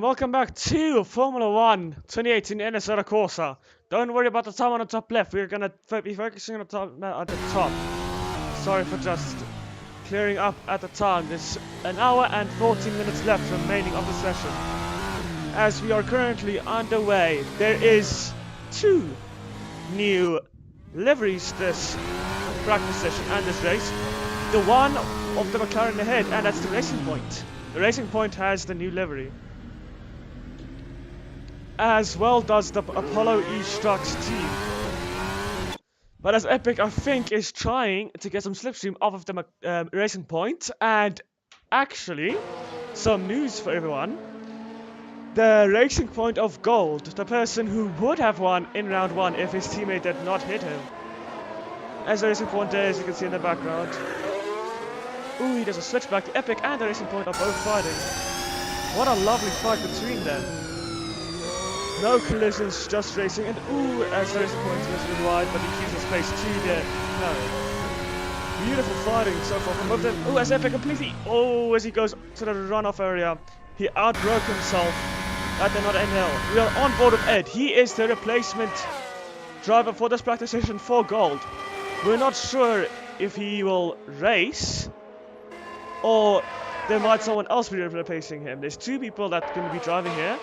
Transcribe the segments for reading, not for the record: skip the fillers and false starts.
welcome back to Formula 1 2018 NSR Corsa. Don't worry about the time on the top left, we're gonna be focusing on the top, at the top. Sorry for just clearing up at the time. There's an hour and 14 minutes left remaining of the session. As we are currently underway, there is two new liveries this practice session and this race. The one of the McLaren ahead, and that's the Racing Point. The Racing Point has the new livery. As well does the Apollo E-Strucks team. But as Epic, I think, is trying to get some slipstream off of the Racing Point. And actually, some news for everyone. The Racing Point of Gold, the person who would have won in round 1 if his teammate did not hit him. As the Racing Point there, as you can see in the background. Ooh, he does a switchback. The Epic and the Racing Point are both fighting. What a lovely fight between them. No collisions, just racing. And ooh, as the Racing Point is a little bit wide, but he keeps his space to the... No. Beautiful fighting so far from both of them. Ooh, as Epic completely... Oh, as he goes to the runoff area. He outbroke himself at the not NL. We are on board with Ed. He is the replacement driver for this practice session for Gold. We're not sure if he will race or there might someone else be replacing him. There's two people that are going to be driving here.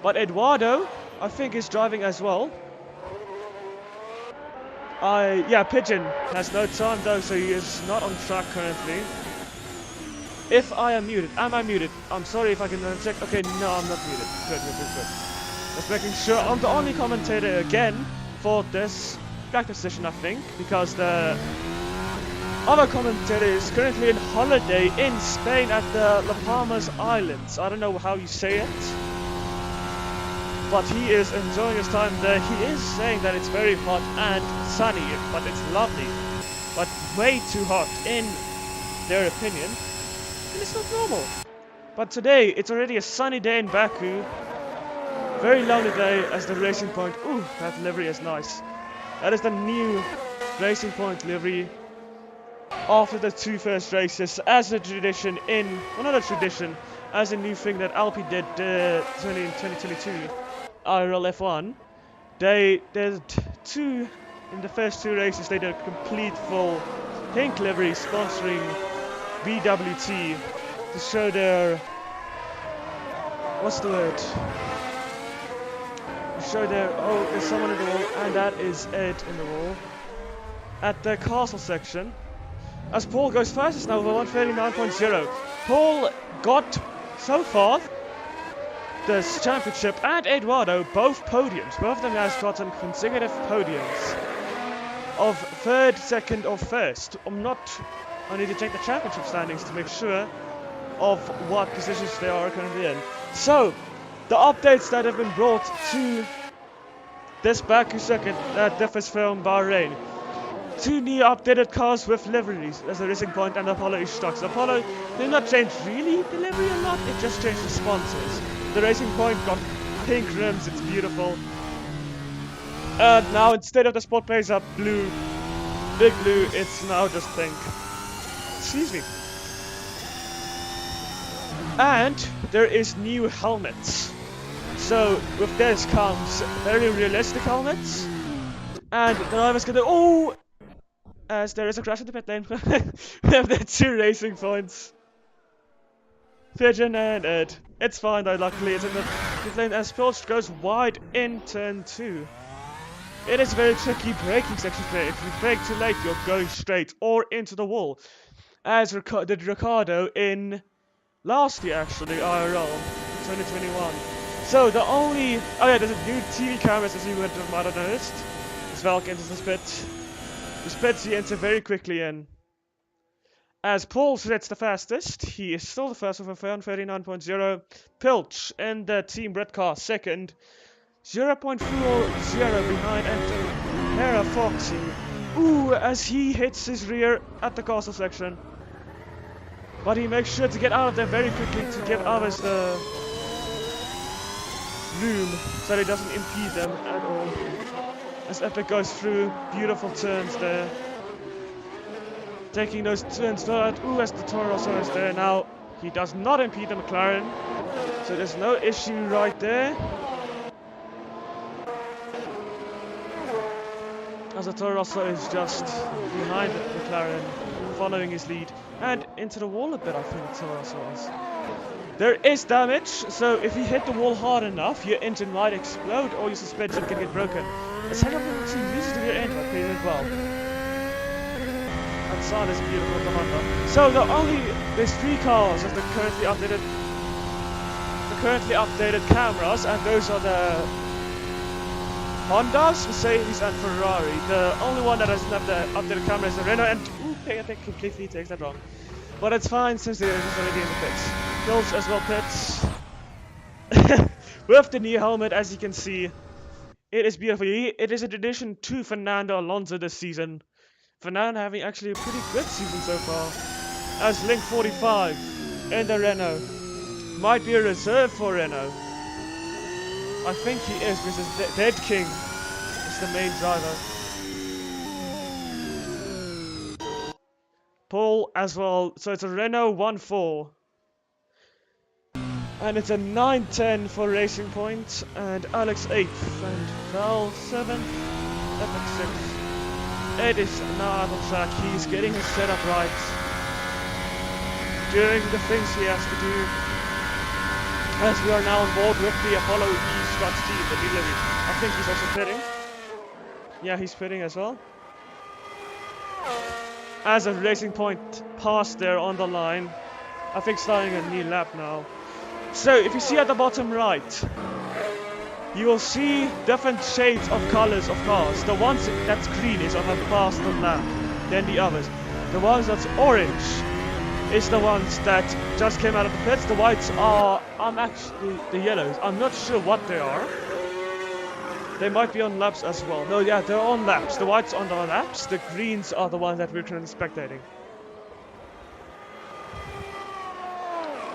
But Eduardo, I think, is driving as well. Yeah, Pigeon has no time though, so he is not on track currently. If I am muted, am I muted? I'm sorry if I can check. Okay, no, I'm not muted. Good. Just making sure I'm the only commentator again for this practice session, I think, because the other commentator is currently on holiday in Spain at the La Palmas Islands. I don't know how you say it, but he is enjoying his time there. He is saying that it's very hot and sunny, but it's lovely, but way too hot in their opinion. And it's not normal. But today, it's already a sunny day in Baku. Very lovely day as the Racing Point. Ooh, that livery is nice. That is the new Racing Point livery. After the two first races, as a tradition in... Well, not a tradition, as a new thing that Alpi did in 2022. IRL F1. They did two... In the first two races, they did a complete full pink livery sponsoring BWT to show their... What's the word? To show their... Oh, there's someone in the wall, and that is Ed in the wall. At the castle section. As Paul goes fastest now over 139.0. Paul got, so far, this championship, and Eduardo, both podiums. Both of them has gotten consecutive podiums. Of third, second, or first. I need to check the championship standings to make sure of what positions they are currently in. So, the updates that have been brought to this Baku circuit that differs from Bahrain. Two new updated cars with liveries as the Racing Point and the Apollo E-Strucks. Apollo did not change really the livery a lot, it just changed the sponsors. The Racing Point got pink rims, it's beautiful. And now instead of the sport plates up blue, big blue, it's now just pink. Excuse me. And there is new helmets. So with this comes very realistic helmets. And the driver's gonna... Oh! As there is a crash in the pit lane. We have the two Racing Points. Pigeon and Ed. It's fine though, luckily it's in the pit lane as Pilch goes wide in turn 2. It is a very tricky braking section today. If you brake too late, you're going straight or into the wall. As did Ricardo in last year actually, IRL 2021. So the only... Oh yeah, there's a new TV cameras as you might have noticed. Svelk enters the pit. The spits he enters very quickly in. As Paul sits the fastest, he is still the first with a 39.0. Pilch in the Team Red car second. 0.40 behind and Hera Foxy. Ooh, as he hits his rear at the castle section. But he makes sure to get out of there very quickly to give others the room so he doesn't impede them at all. As Epic goes through beautiful turns there. Taking those turns forward. Ooh, as the Toro also is there now. He does not impede the McLaren. So there's no issue right there. As the Toro Rosso is just behind the McLaren, following his lead. And into the wall a bit, I think the Toro Rosso is. There is damage, so if you hit the wall hard enough, your engine might explode or your suspension can get broken. The setup will actually use it to your engine, but pretty well. That sound is beautiful of the Honda. So there's 3 cars of the currently updated cameras, and those are the Hondas, Mercedes and Ferrari. The only one that doesn't have the updated camera is the Renault, and I think completely takes that wrong. But it's fine since they're already in the pits. Kills as well pits. With the new helmet, as you can see. It is beautiful. It is an addition to Fernando Alonso this season. Fernando having actually a pretty good season so far. As Link 45 in the Renault. Might be a reserve for Renault. I think he is because Dead King is the main driver. Paul as well. So it's a Renault 1.4. And it's a 9-10 for Racing Point, and Alex 8th, and Val 7th, Epic 6th. Ed is now out on track, he's getting his setup right, doing the things he has to do, as we are now on board with the Apollo E-Struts team, the delivery. I think he's also pitting. Yeah, he's pitting as well. As a Racing Point passed there on the line, I think starting a new lap now. So, if you see at the bottom right, you will see different shades of colors of cars. The ones that's green is on a faster lap than the others. The ones that's orange is the ones that just came out of the pits. The whites are, actually the yellows. I'm not sure what they are. They might be on laps as well. No, yeah, they're on laps. The whites on the laps. The greens are the ones that we're currently spectating.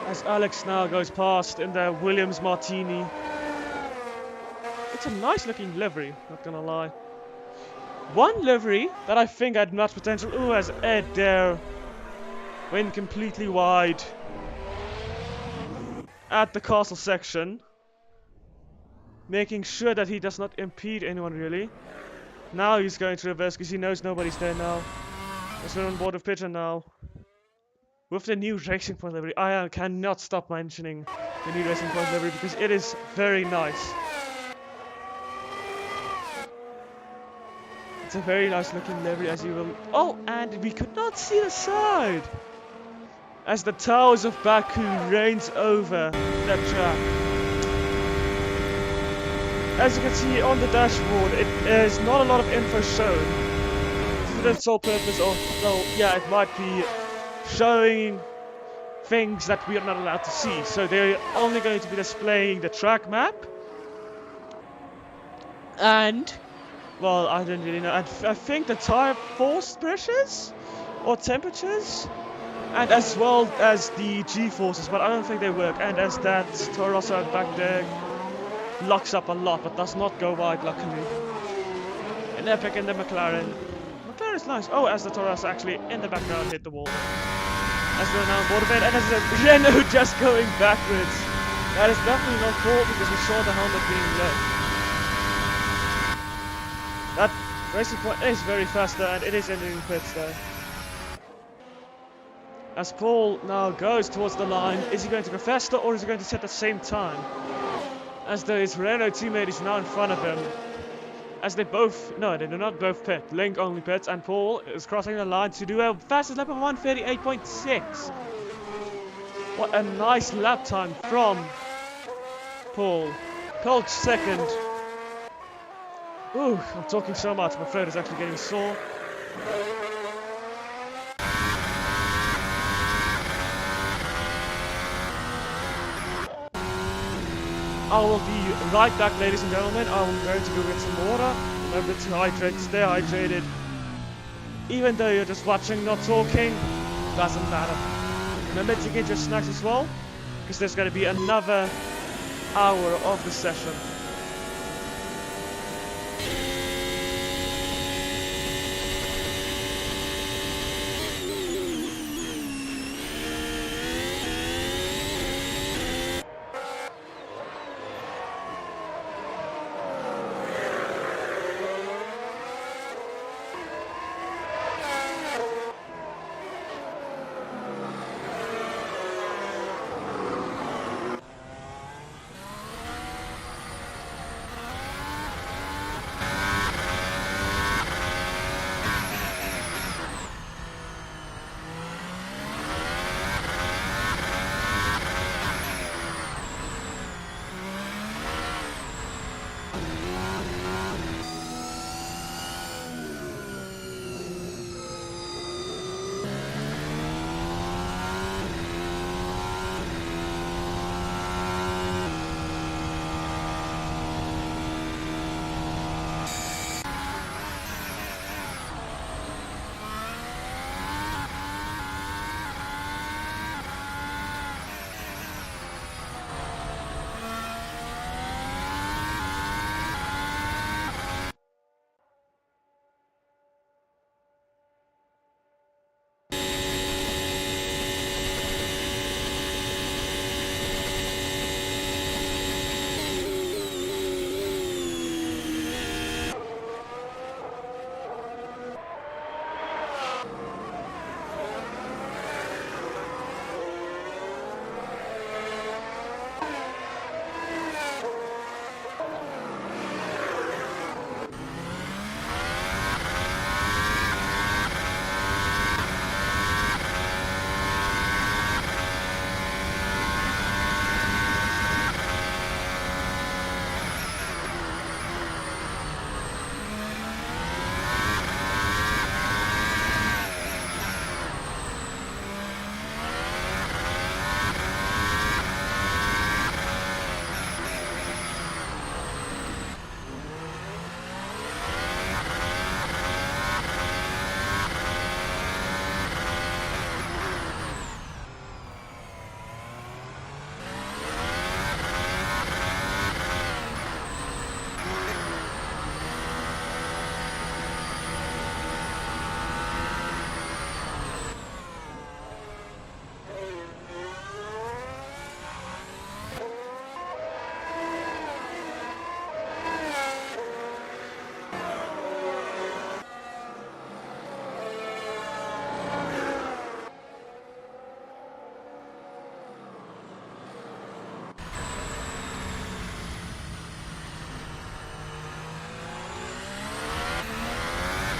As Alex now goes past in the Williams Martini. It's a nice looking livery, not gonna lie. One livery that I think had much potential. Ooh, as Ed there went completely wide at the castle section. Making sure that he does not impede anyone really. Now he's going to reverse because he knows nobody's there now. As we're on board with Pigeon now. With the new Racing Point livery, I cannot stop mentioning the new Racing Point livery because it is very nice. It's a very nice looking livery as you will... Oh, and we could not see the side! As the towers of Baku reigns over that track. As you can see on the dashboard, there's not a lot of info shown. For the sole purpose of... Well, yeah, it might be showing things that we are not allowed to see. So they're only going to be displaying the track map. And, well, I don't really know. I think the tire force pressures or temperatures. And as well as the G-forces, but I don't think they work. And as that Toro Rosso back there locks up a lot, but does not go wide, luckily. An Epic in the McLaren. McLaren is nice. Oh, as the Toro Rosso actually in the background hit the wall. As we're now on board of it, and as the Renault just going backwards. That is definitely not cool because we saw the helmet being low. That Racing Point is very fast there, and it is entering pits there. As Paul now goes towards the line, is he going to go faster or is he going to set the same time? As though his Renault teammate is now in front of him. As they both, no, they do not both pit. Link only pits, and Paul is crossing the line to do a fastest lap of 1:38.6. What a nice lap time from Paul. Coach second. Ooh, I'm talking so much, my throat is actually getting sore. I will be right back, ladies and gentlemen. I'm going to go get some water. Remember to hydrate, stay hydrated. Even though you're just watching, not talking, doesn't matter. Remember to get your snacks as well, because there's going to be another hour of the session.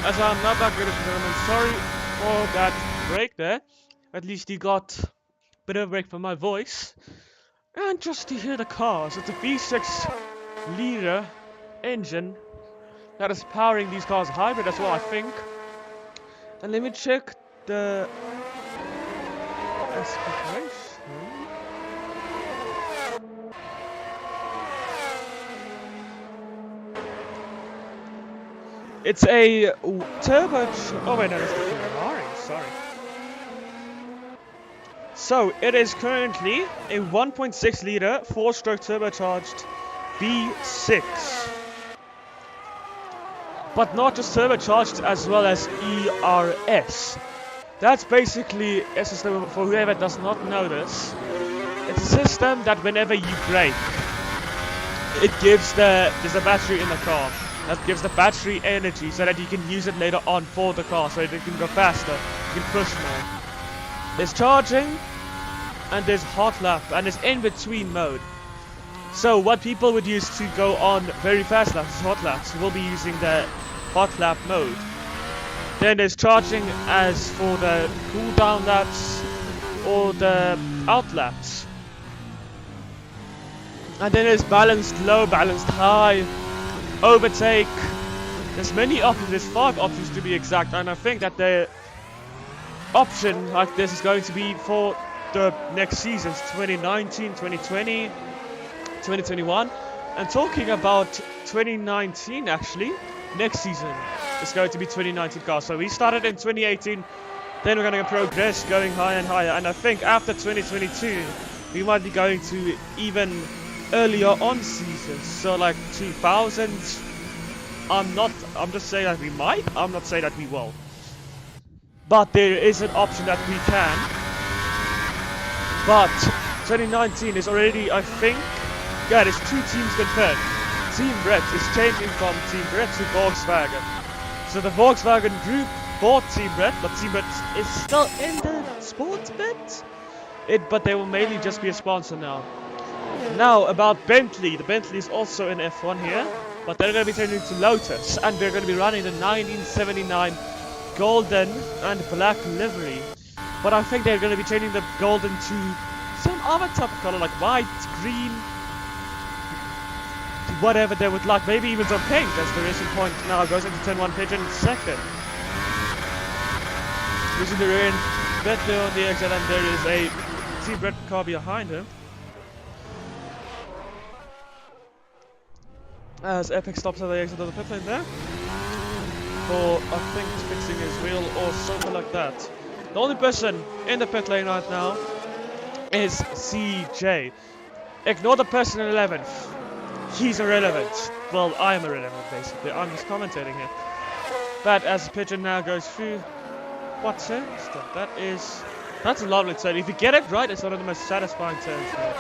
as I'm not that good at German. Sorry for that break there. At least you got a bit of a break from my voice. And just to hear the cars, it's a V6 liter engine that is powering these cars, hybrid as well, I think. And let me check the aspiration. It's a turbo. Oh wait, no, that's the Ferrari. Sorry. So it is currently a 1.6 liter 4-stroke turbocharged V6, but not just turbocharged, as well as ERS. That's basically a system, for whoever does not know this. It's a system that whenever you brake, it gives there's a battery in the car that gives the battery energy so that you can use it later on for the car, so that it can go faster, you can push more. There's charging, and there's hot lap, and there's in-between mode. So what people would use to go on very fast laps, hot laps, will be using the hot lap mode. Then there's charging as for the cool down laps or the out laps. And then there's balanced low, balanced high, overtake. There's many options, there's 5 options to be exact, and I think that the option like this is going to be for the next seasons, 2019, 2020, 2021. And talking about 2019, actually, next season is going to be 2019 cars. So we started in 2018, then we're going to progress, going higher and higher. And I think after 2022, we might be going to even earlier on seasons. So like 2000. I'm just saying that we might. I'm not saying that we will. But there is an option that we can. But 2019 is already, I think, yeah, there's 2 teams confirmed. Team Brett is changing from Team Brett to Volkswagen. So the Volkswagen group bought Team Brett, but Team Brett is still in the sports bit. But they will mainly just be a sponsor now. Now about Bentley. The Bentley is also in F1 here, but they're going to be changing to Lotus, and they're going to be running the 1979 golden and black livery. But I think they're going to be changing the golden to some other type of color, like white, green, whatever they would like. Maybe even some pink, as the racing point now goes into turn 1 pigeon second. Using the rear end, Bentley on the exit, and there is a Team Brett car behind him. As Epic stops at the exit of the pit lane there. For, I think, fixing his wheel or something like that. The only person in the pit lane right now is CJ. Ignore the person in 11th. He's irrelevant. Well, I'm irrelevant, basically. I'm just commentating here. But as the pigeon now goes through, what turn is that? That's a lovely turn. If you get it right, it's one of the most satisfying turns here.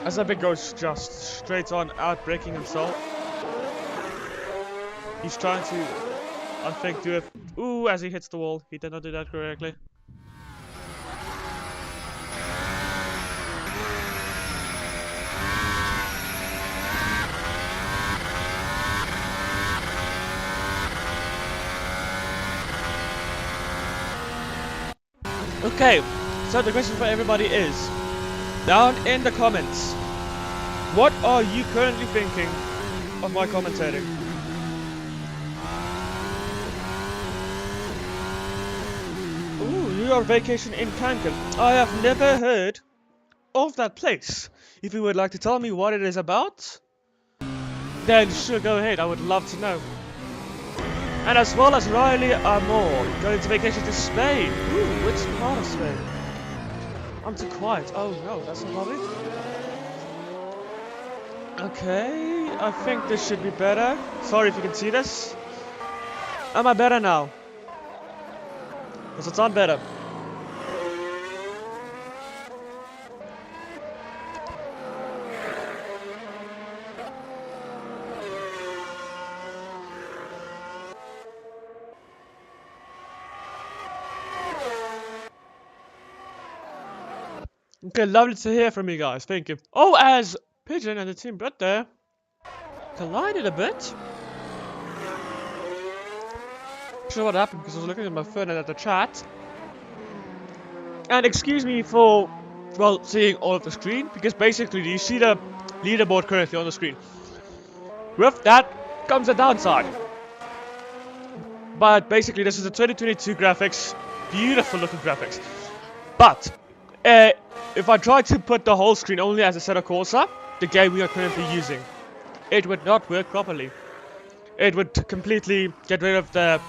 As Epic goes just straight on, out braking himself. He's trying to, I think, do it. Ooh, as he hits the wall. He did not do that correctly. Okay, so the question for everybody is, down in the comments, what are you currently thinking of my commentating? Ooh, you are vacation in Cancun. I have never heard of that place. If you would like to tell me what it is about, then sure, go ahead, I would love to know. And as well as Riley Amor, going to vacation to Spain. Ooh, which part of Spain? I'm too quiet. Oh no, that's not lovely. Okay, I think this should be better. Sorry if you can see this. Am I better now? Does it sound better? Okay, lovely to hear from you guys. Thank you. Oh, as Pigeon and the Team Brett there collided a bit. sure what happened because I was looking at my phone and at the chat. And excuse me for, well, seeing all of the screen, because basically you see the leaderboard currently on the screen. With that comes a downside. But basically this is a 2022 graphics, beautiful looking graphics. But, if I try to put the whole screen only as a Assetto Corsa, the game we are currently using, it would not work properly. It would completely get rid of the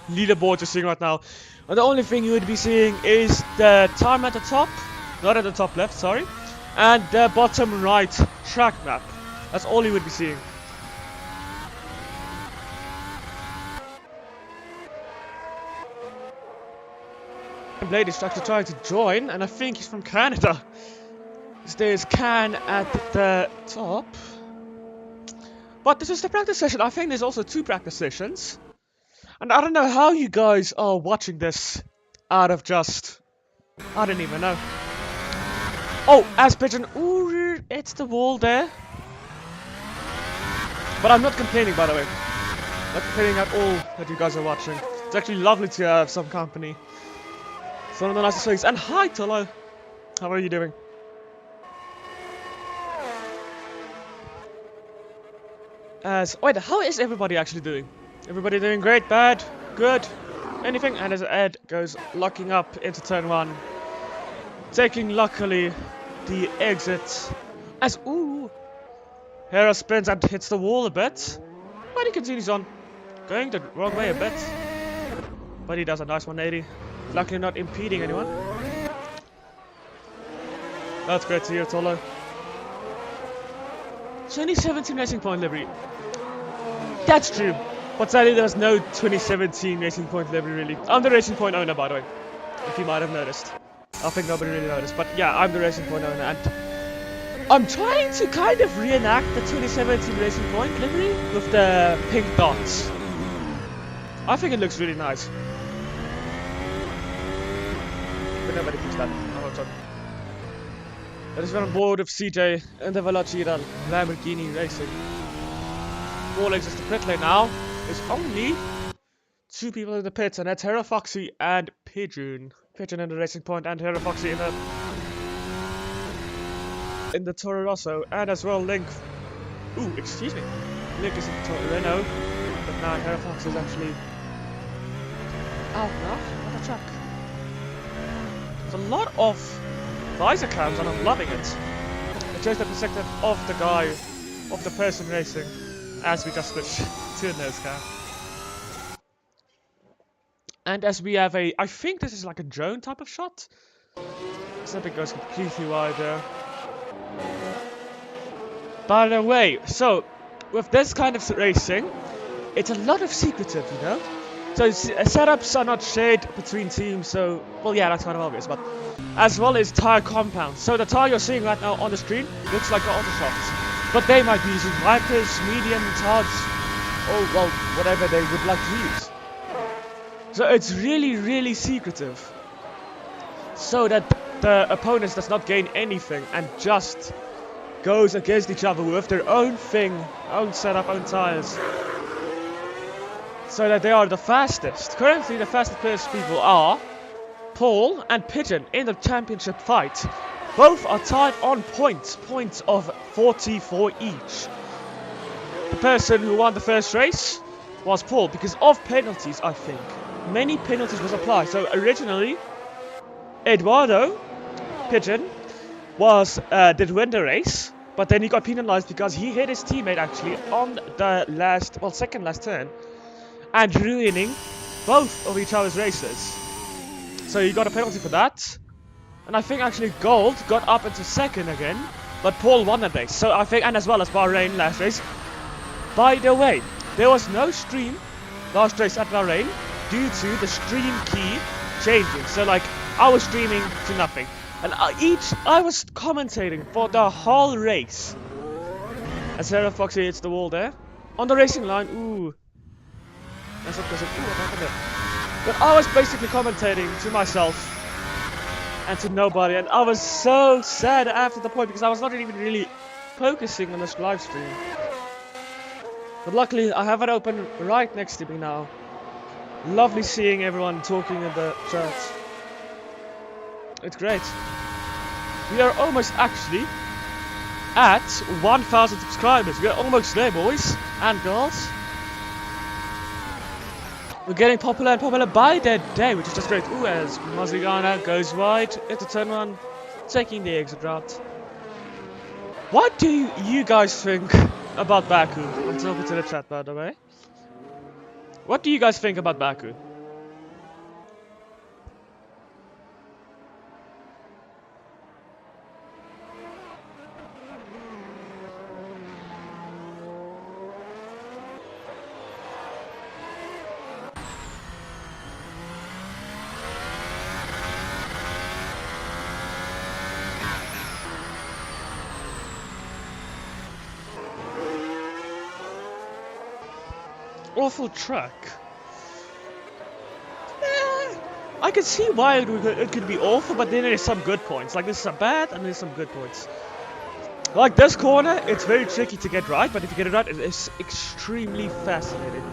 leaderboard you're seeing right now. And the only thing you would be seeing is the time at the top, not at the top left, sorry, and the bottom right track map. That's all you would be seeing. Blade is actually trying to join, and I think he's from Canada. There's Can at the top. But this is the practice session. I think there's also 2 practice sessions. And I don't know how you guys are watching this out of just... I don't even know. Oh, Azerbaijan. Ooh, it's the wall there. But I'm not complaining, by the way. Not complaining at all that you guys are watching. It's actually lovely to have some company. It's one of the nicest things. And hi, Tolo. How are you doing? Wait, how is everybody actually doing? Everybody doing great, bad, good, anything? And as Ed goes locking up into turn 1, taking luckily the exit. As Hera spins and hits the wall a bit, but he continues on, going the wrong way a bit. But he does a nice 180, luckily not impeding anyone. That's great to hear, Tolo. 2017 Racing Point livery. That's true. But sadly there's no 2017 Racing Point livery really. I'm the Racing Point owner, by the way. If you might have noticed. I think nobody really noticed. But yeah, I'm the Racing Point owner, and I'm trying to kind of reenact the 2017 Racing Point livery with the pink dots. I think it looks really nice. But nobody thinks that. I'm not talking. That is on board of CJ and the Veloci Lamborghini Racing. 4 legs is the pit lane now. There's only 2 people in the pits, and that's Hera Foxy and Pigeon. Pigeon in the Racing Point and Hera Foxy in the Toro Rosso, and as well Link. Ooh, excuse me. Link is in the Toro Renault, but now Hera Foxy is actually out now on the track. There's a lot of visor cams, and I'm loving it. It shows the perspective of the guy, of the person racing, as we just switch to a nose cam. And as we have I think this is like a drone type of shot. Something goes completely wide there. By the way, so with this kind of racing, it's a lot of secretive, you know? So setups are not shared between teams, so, well yeah, that's kind of obvious, but as well as tire compounds. So the tire you're seeing right now on the screen looks like the auto shops, but they might be using wipers, medium, tards, or well, whatever they would like to use. So it's really secretive, so that the opponents does not gain anything and just goes against each other with their own thing, own setup, own tires, so that they are the fastest. Currently the fastest people are Paul and Pigeon in the championship fight. Both are tied on points of 44 each. The person who won the first race was Paul, because of penalties, I think. Many penalties was applied. So originally, Eduardo Pigeon did win the race, but then he got penalized because he hit his teammate actually on the second last turn, and ruining both of each other's races. So he got a penalty for that, and I think actually Gold got up into second again, but Paul won that race. So I think, and as well as Bahrain last race. By the way, there was no stream last race at Bahrain due to the stream key changing. So like, I was streaming to nothing, and I was commentating for the whole race. As Hera Foxy hits the wall there on the racing line. Ooh, that's not because of what happened there. But I was basically commentating to myself and to nobody, and I was so sad after the point because I was not even really focusing on this live stream. But luckily I have it open right next to me now, Lovely seeing everyone talking in the chat. It's great. We are almost actually at 1,000 subscribers. We are almost there, boys and girls. We're getting popular and popular by the day, which is just great. Ooh, as Mazigana goes wide into turn one, taking the exit route. What do you guys think about Baku? I'm talking to the chat, by the way. What do you guys think about Baku? Awful track. I can see why it could be awful, but then there's some good points. Like there's some bad and there's some good points. Like this corner, it's very tricky to get right, but if you get it right, it is extremely fascinating.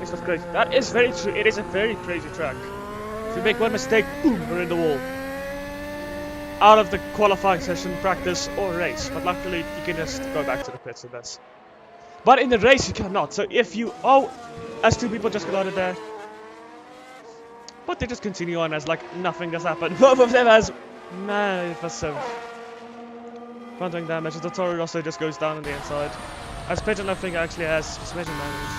It's not crazy. That is very true. It is a very crazy track. If you make one mistake, boom, we're in the wall. Out of the qualifying session, practice, or race. But luckily, you can just go back to the pits and that's. But in the race, you cannot. So if you... Oh, as two people just collided there. But they just continue on as like nothing has happened. Both of them has massive front wing damage. The Toro also just goes down on the inside. As Pigeon, I think, actually has suspension damage.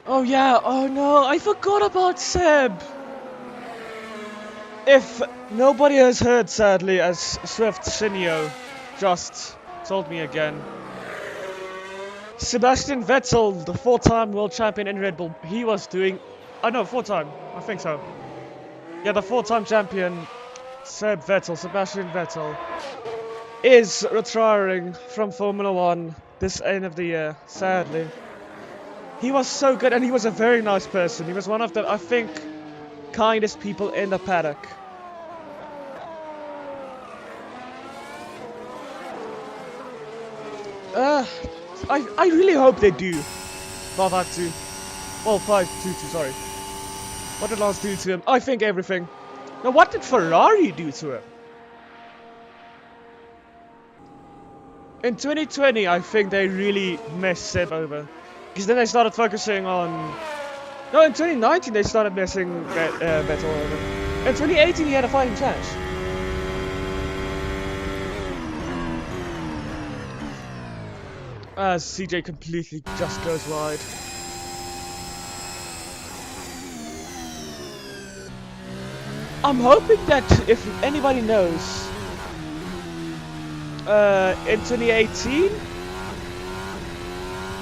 Oh yeah, oh no, I forgot about Seb! If nobody has heard, sadly, as Swift Shinio just told me again, Sebastian Vettel, the 4-time world champion in Red Bull, he was doing... Oh no, 4-time, I think so. Yeah, the 4-time champion, Sebastian Vettel, is retiring from Formula 1 this end of the year, sadly. He was so good and he was a very nice person. He was one of the, I think, kindest people in the paddock. I really hope they do. 5-2. Well, 5-2, sorry. What did Lance do to him? I think everything. Now, what did Ferrari do to him? In 2020, I think they really messed Seb over. Because then they started focusing on... No, in 2019 they started messing Vettel over. In 2018 he had a fighting chance. As CJ completely just goes wide. I'm hoping that if anybody knows, in 2018,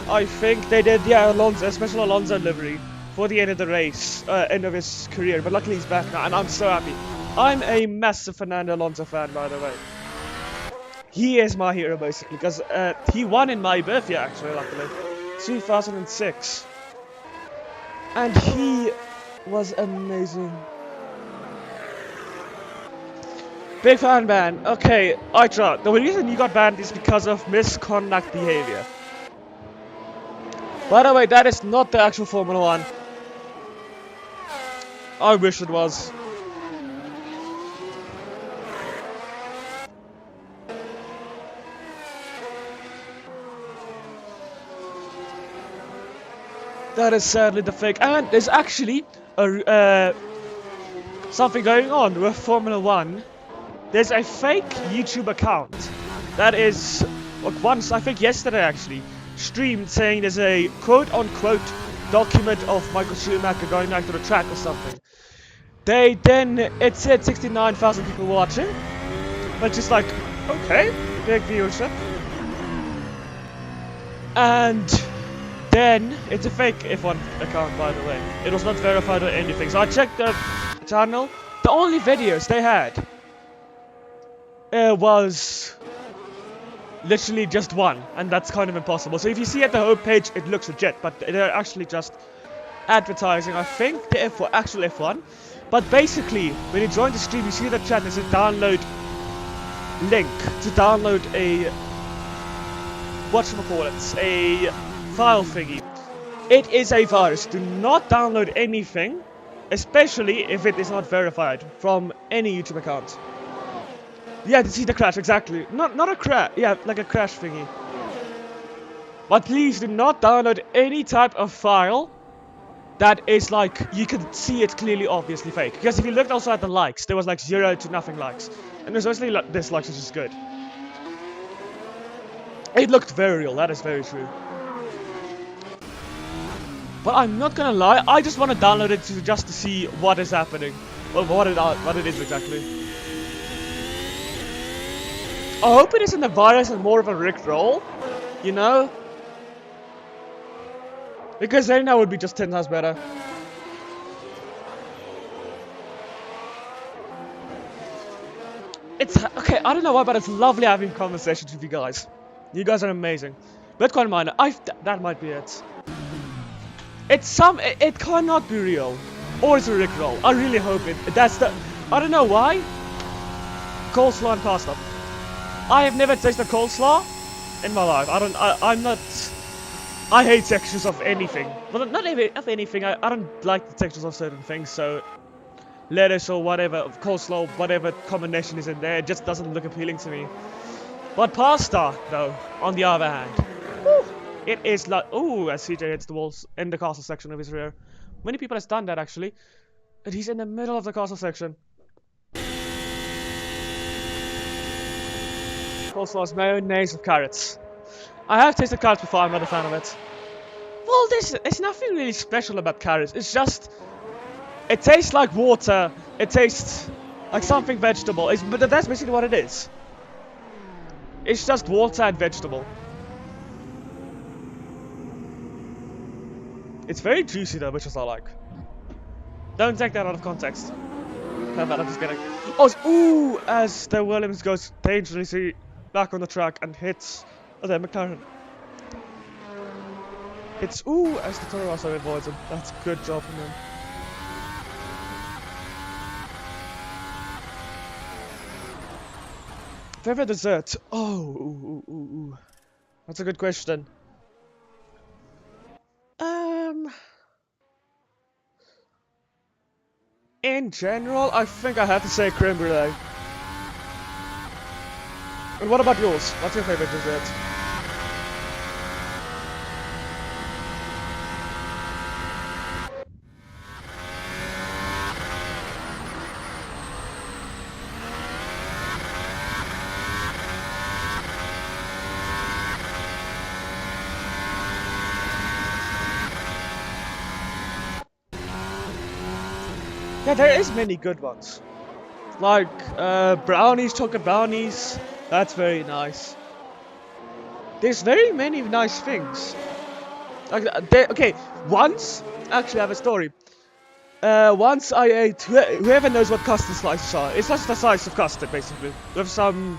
I think they did, yeah, a special Alonso livery for the end of the race, end of his career. But luckily he's back now, and I'm so happy. I'm a massive Fernando Alonso fan, by the way. He is my hero, basically, because he won in my birth year, actually, luckily. 2006. And he was amazing. Big fan ban. Okay, Aitra, the reason you got banned is because of misconduct behavior. By the way, that is not the actual Formula 1. I wish it was. That is sadly the fake. And there's actually something going on with Formula 1. There's a fake YouTube account that is, once, I think yesterday actually, streamed saying there's a quote-unquote document of Michael Schumacher going back to the track or something. It said 69,000 people watching, but just like, okay, big viewership. And then, it's a fake F1 account, by the way. It was not verified or anything, so I checked the channel. The only videos they had was literally just one, and that's kind of impossible. So if you see at the homepage, it looks legit, but they're actually just advertising, I think, the actual F1. But basically, when you join the stream, you see the chat, there's a download link to download a, whatchamacallit, a file thingy. It is a virus. Do not download anything, especially if it is not verified from any YouTube account. Yeah, to see the crash, exactly. Not a crash, yeah, like a crash thingy. But please do not download any type of file that is like, you can see it clearly obviously fake. Because if you looked also at the likes, there was like 0 to nothing likes. And there's mostly dislikes, which is good. It looked very real, that is very true. But I'm not gonna lie, I just want to download it just to see what is happening. Well, what it is exactly. I hope it isn't a virus and more of a rickroll, you know? Because then that would be just 10 times better. It's okay, I don't know why, but it's lovely having conversations with you guys. You guys are amazing. Bitcoin miner, that might be it. It cannot be real. Or it's a rickroll. I really hope it. I don't know why. Coleslaw and pasta. I have never tasted coleslaw in my life. I hate textures of anything. Well, not of anything. I don't like the textures of certain things. So, lettuce or whatever, coleslaw, whatever combination is in there, it just doesn't look appealing to me. But pasta, though, on the other hand, whew, it is like, ooh, as CJ hits the walls in the castle section of his rear. Many people have done that actually, and he's in the middle of the castle section. Coleslaw's mayonnaise with carrots. I have tasted carrots before, I'm not a fan of it. Well, there's nothing really special about carrots. It's just, it tastes like water. It tastes like something vegetable. But that's basically what it is. It's just water and vegetable. It's very juicy though, which is I like. Don't take that out of context. No, I'm just kidding. Oh, ooh, as the Williams goes dangerously back on the track and hits the McLaren. It's ooh, as the Toro also avoids him. That's a good job from him. Favorite dessert? Oh, ooh. That's a good question. In general, I think I have to say creme brulee. And what about yours? What's your favorite dessert? Yeah, there is many good ones. Like, brownies, chocolate brownies. That's very nice. There's very many nice things. Like, okay, once, actually I have a story. Once I ate, whoever knows what custard slices are, it's just a slice of custard basically, with some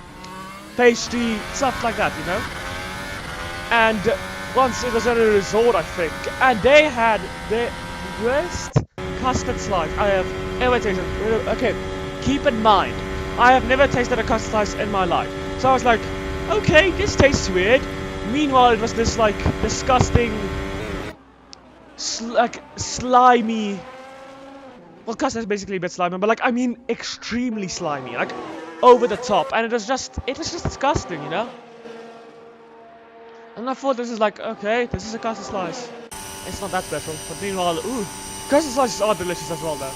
pastry, stuff like that, you know? And once it was at a resort, I think, and they had the worst custard slice I have ever tasted. Okay, keep in mind, I have never tasted a custard slice in my life. So I was like, okay, this tastes weird. Meanwhile, it was this like disgusting, slimy. Well, custard is basically a bit slimy, but like I mean, extremely slimy, like over the top, and it was just disgusting, you know. And I thought this is like, okay, this is a custard slice. It's not that special, but meanwhile, ooh, custard slices are delicious as well, though.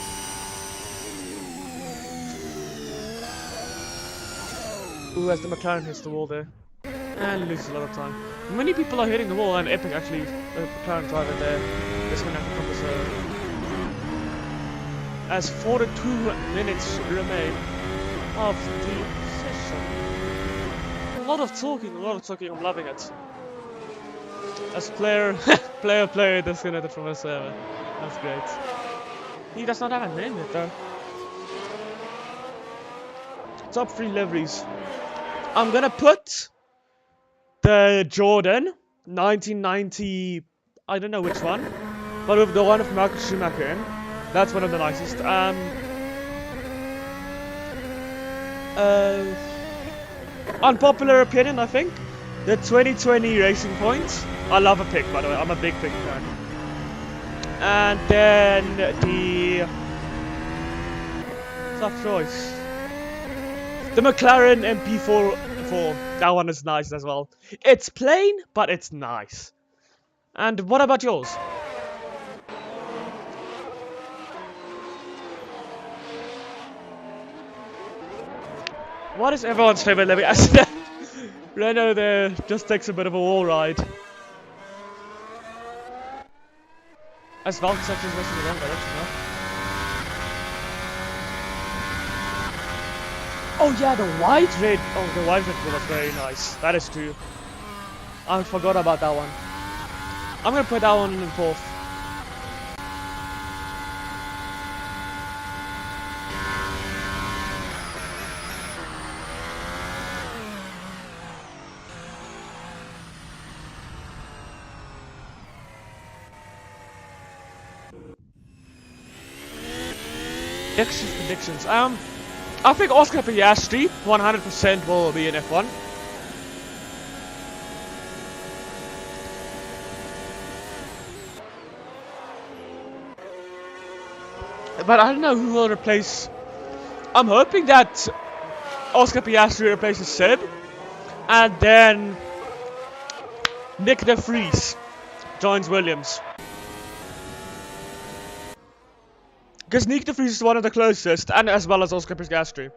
Ooh, as the McLaren hits the wall there. And loses a lot of time. Many people are hitting the wall, and Epic actually, the McLaren driver there, disconnected from the as 42 minutes remain of the session. A lot of talking, I'm loving it. As player disconnected from the server. That's great. He does not have a name yet though. Top 3 liveries. I'm gonna put the Jordan 1990, I don't know which one, but with the one of Michael Schumacher in. That's one of the nicest. Unpopular opinion, I think. The 2020 Racing Points. I love a pick, by the way. I'm a big pick fan. And then the tough choice. The McLaren MP4. That one is nice as well. It's plain, but it's nice. And what about yours? What is everyone's favorite living accident? Renault there just takes a bit of a wall ride. As Valk sections was in the wrong direction, huh? Oh yeah, the white red. Oh, the white red was very nice. That is true. I forgot about that one. I'm gonna put that one in fourth. Predictions. I think Oscar Piastri 100% will be in F1. But I don't know who will replace. I'm hoping that Oscar Piastri replaces Seb, and then Nick de Vries joins Williams. Because Nick de Vries is one of the closest, and as well as Oscar Piastri.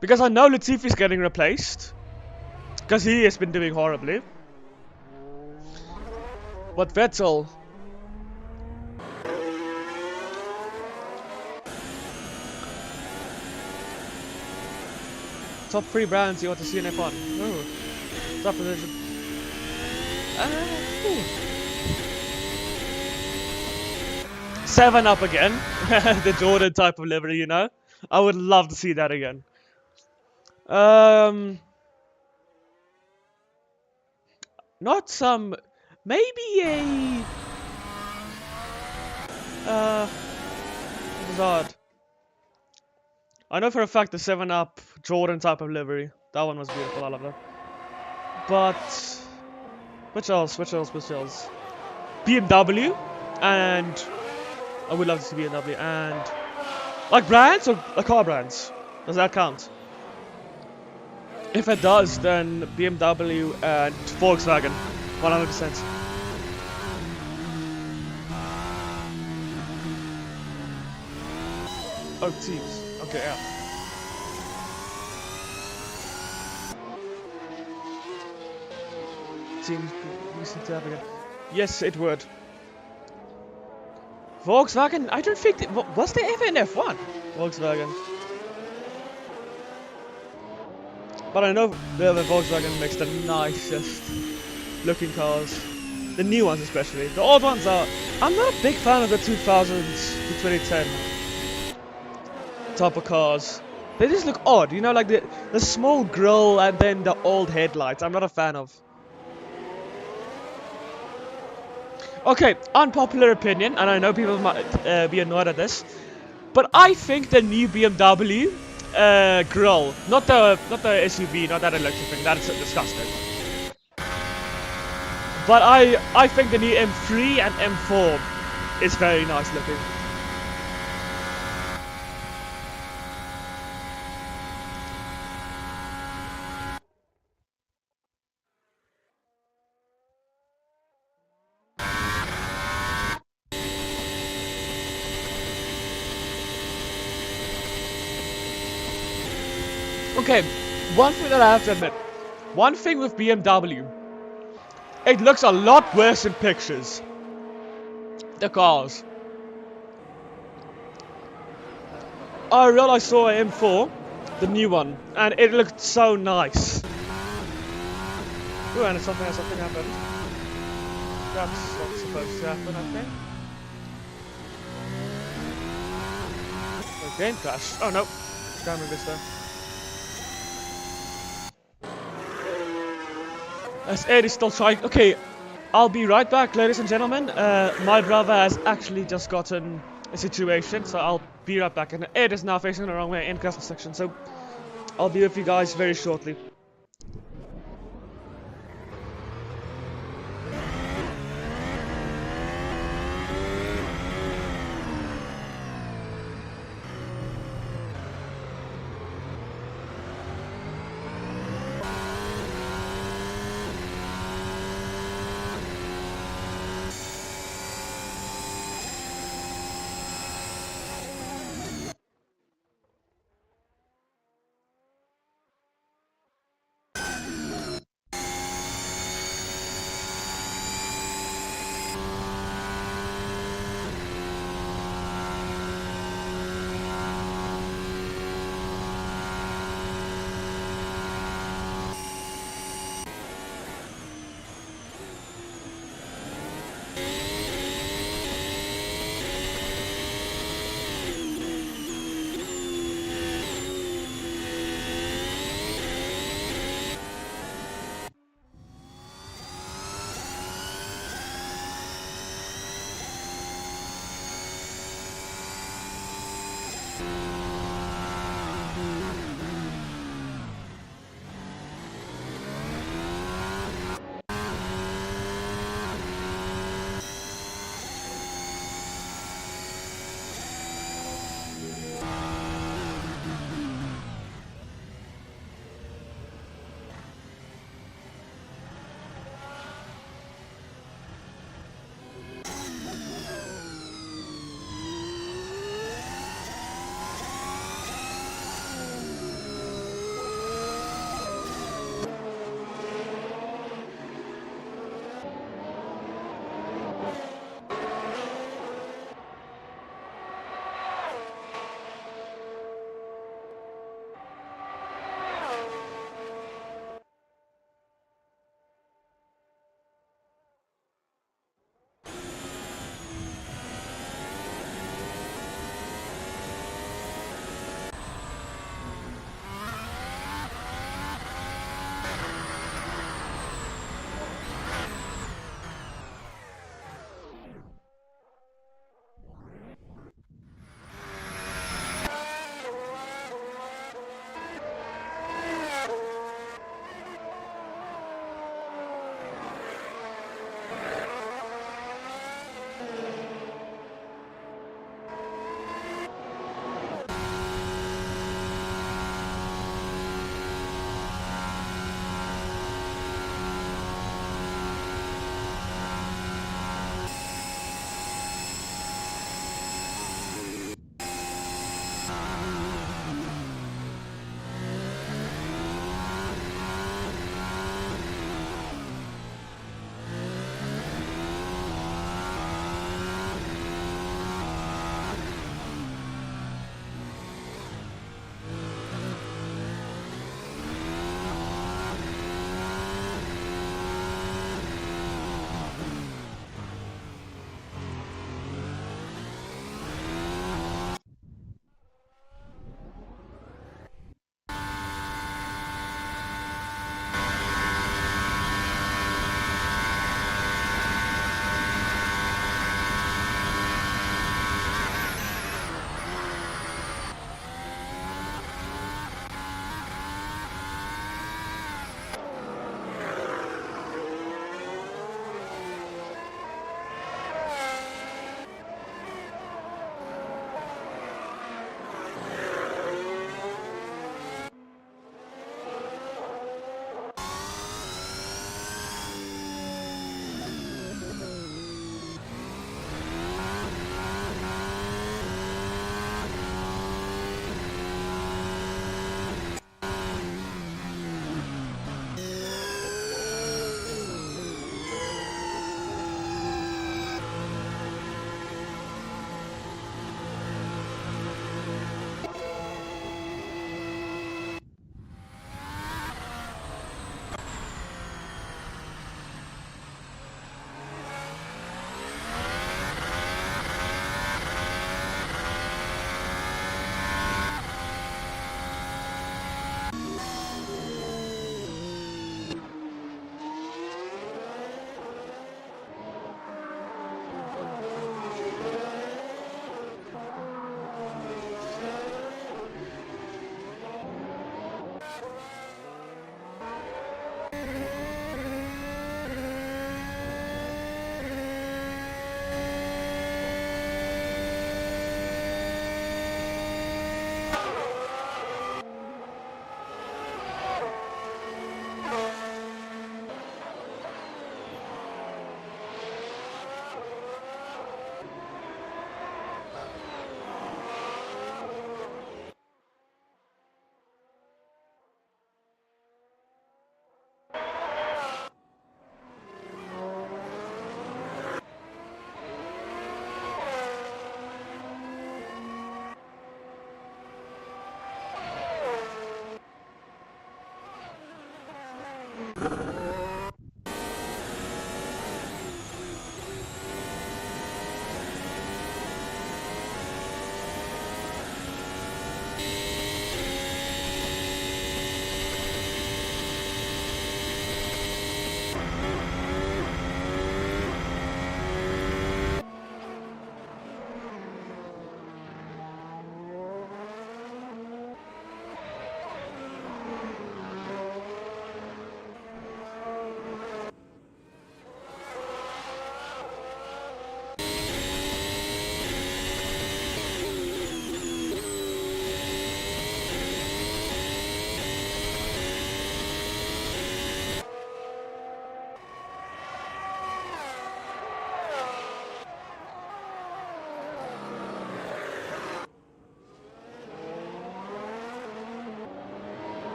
Because I know Latifi's getting replaced, because he has been doing horribly. But Vettel. Top 3 brands you want to see in F1. Oh. Top position. 7 Up again. The Jordan type of livery, you know. I would love to see that again. Not some. Maybe a. It was odd. I know for a fact the 7 Up Jordan type of livery. That one was beautiful. I love that. But which else? BMW and. I would love to see BMW and like brands or car brands. Does that count? If it does, then BMW and Volkswagen, 100%. Oh, teams. Okay, yeah. Teams we seem to have again. Yes, it would. Volkswagen, I don't think... was there ever an F1? Volkswagen. But I know the Volkswagen makes the nicest looking cars. The new ones especially. The old ones are... I'm not a big fan of the 2000s to 2010 type of cars. They just look odd, you know, like the small grille and then the old headlights. I'm not a fan of. Okay, unpopular opinion, and I know people might be annoyed at this, but I think the new BMW grille, not the SUV, not that electric thing, that's disgusting. But I think the new M3 and M4 is very nice looking. Okay, one thing that I have to admit. One thing with BMW. It looks a lot worse in pictures. The cars. I realized I saw an M4, the new one, and it looked so nice. Ooh, and something happened. That's not supposed to happen, I think. Game crash. Oh no. Camera this though. As Ed is still trying. Okay, I'll be right back, ladies and gentlemen. My brother has actually just gotten a situation, so I'll be right back. And Ed is now facing the wrong way in castle section, so I'll be with you guys very shortly.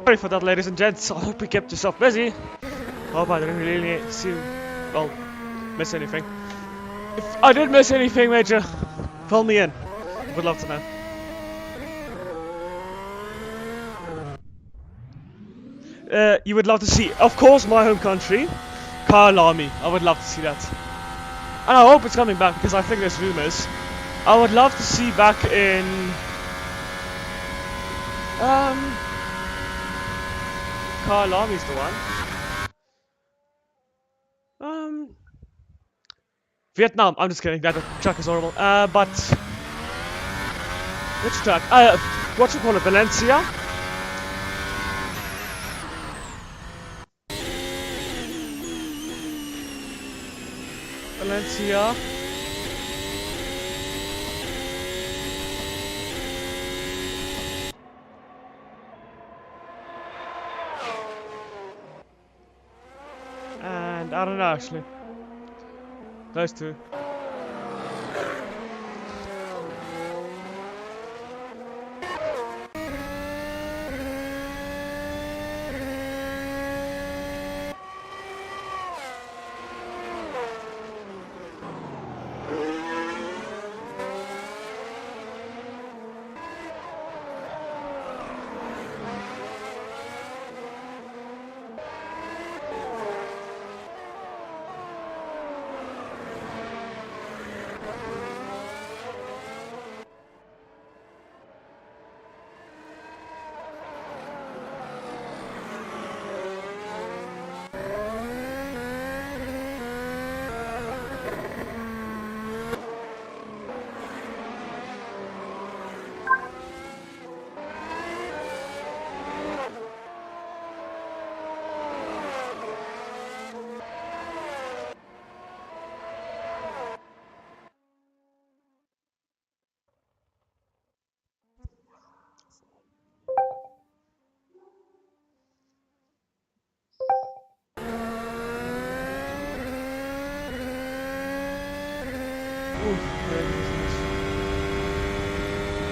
Sorry for that, ladies and gents. I hope we kept yourself busy. Hope I didn't really miss anything. If I did miss anything, Major, fill me in. Would love to know. You would love to see, of course, my home country, Kyle Army. I would love to see that. And I hope it's coming back because I think there's rumors. I would love to see back in Kyle Army's the one. Vietnam. I'm just kidding. That track is horrible. But which track? What you call it? Valencia. Valencia. And I don't know actually. Those two.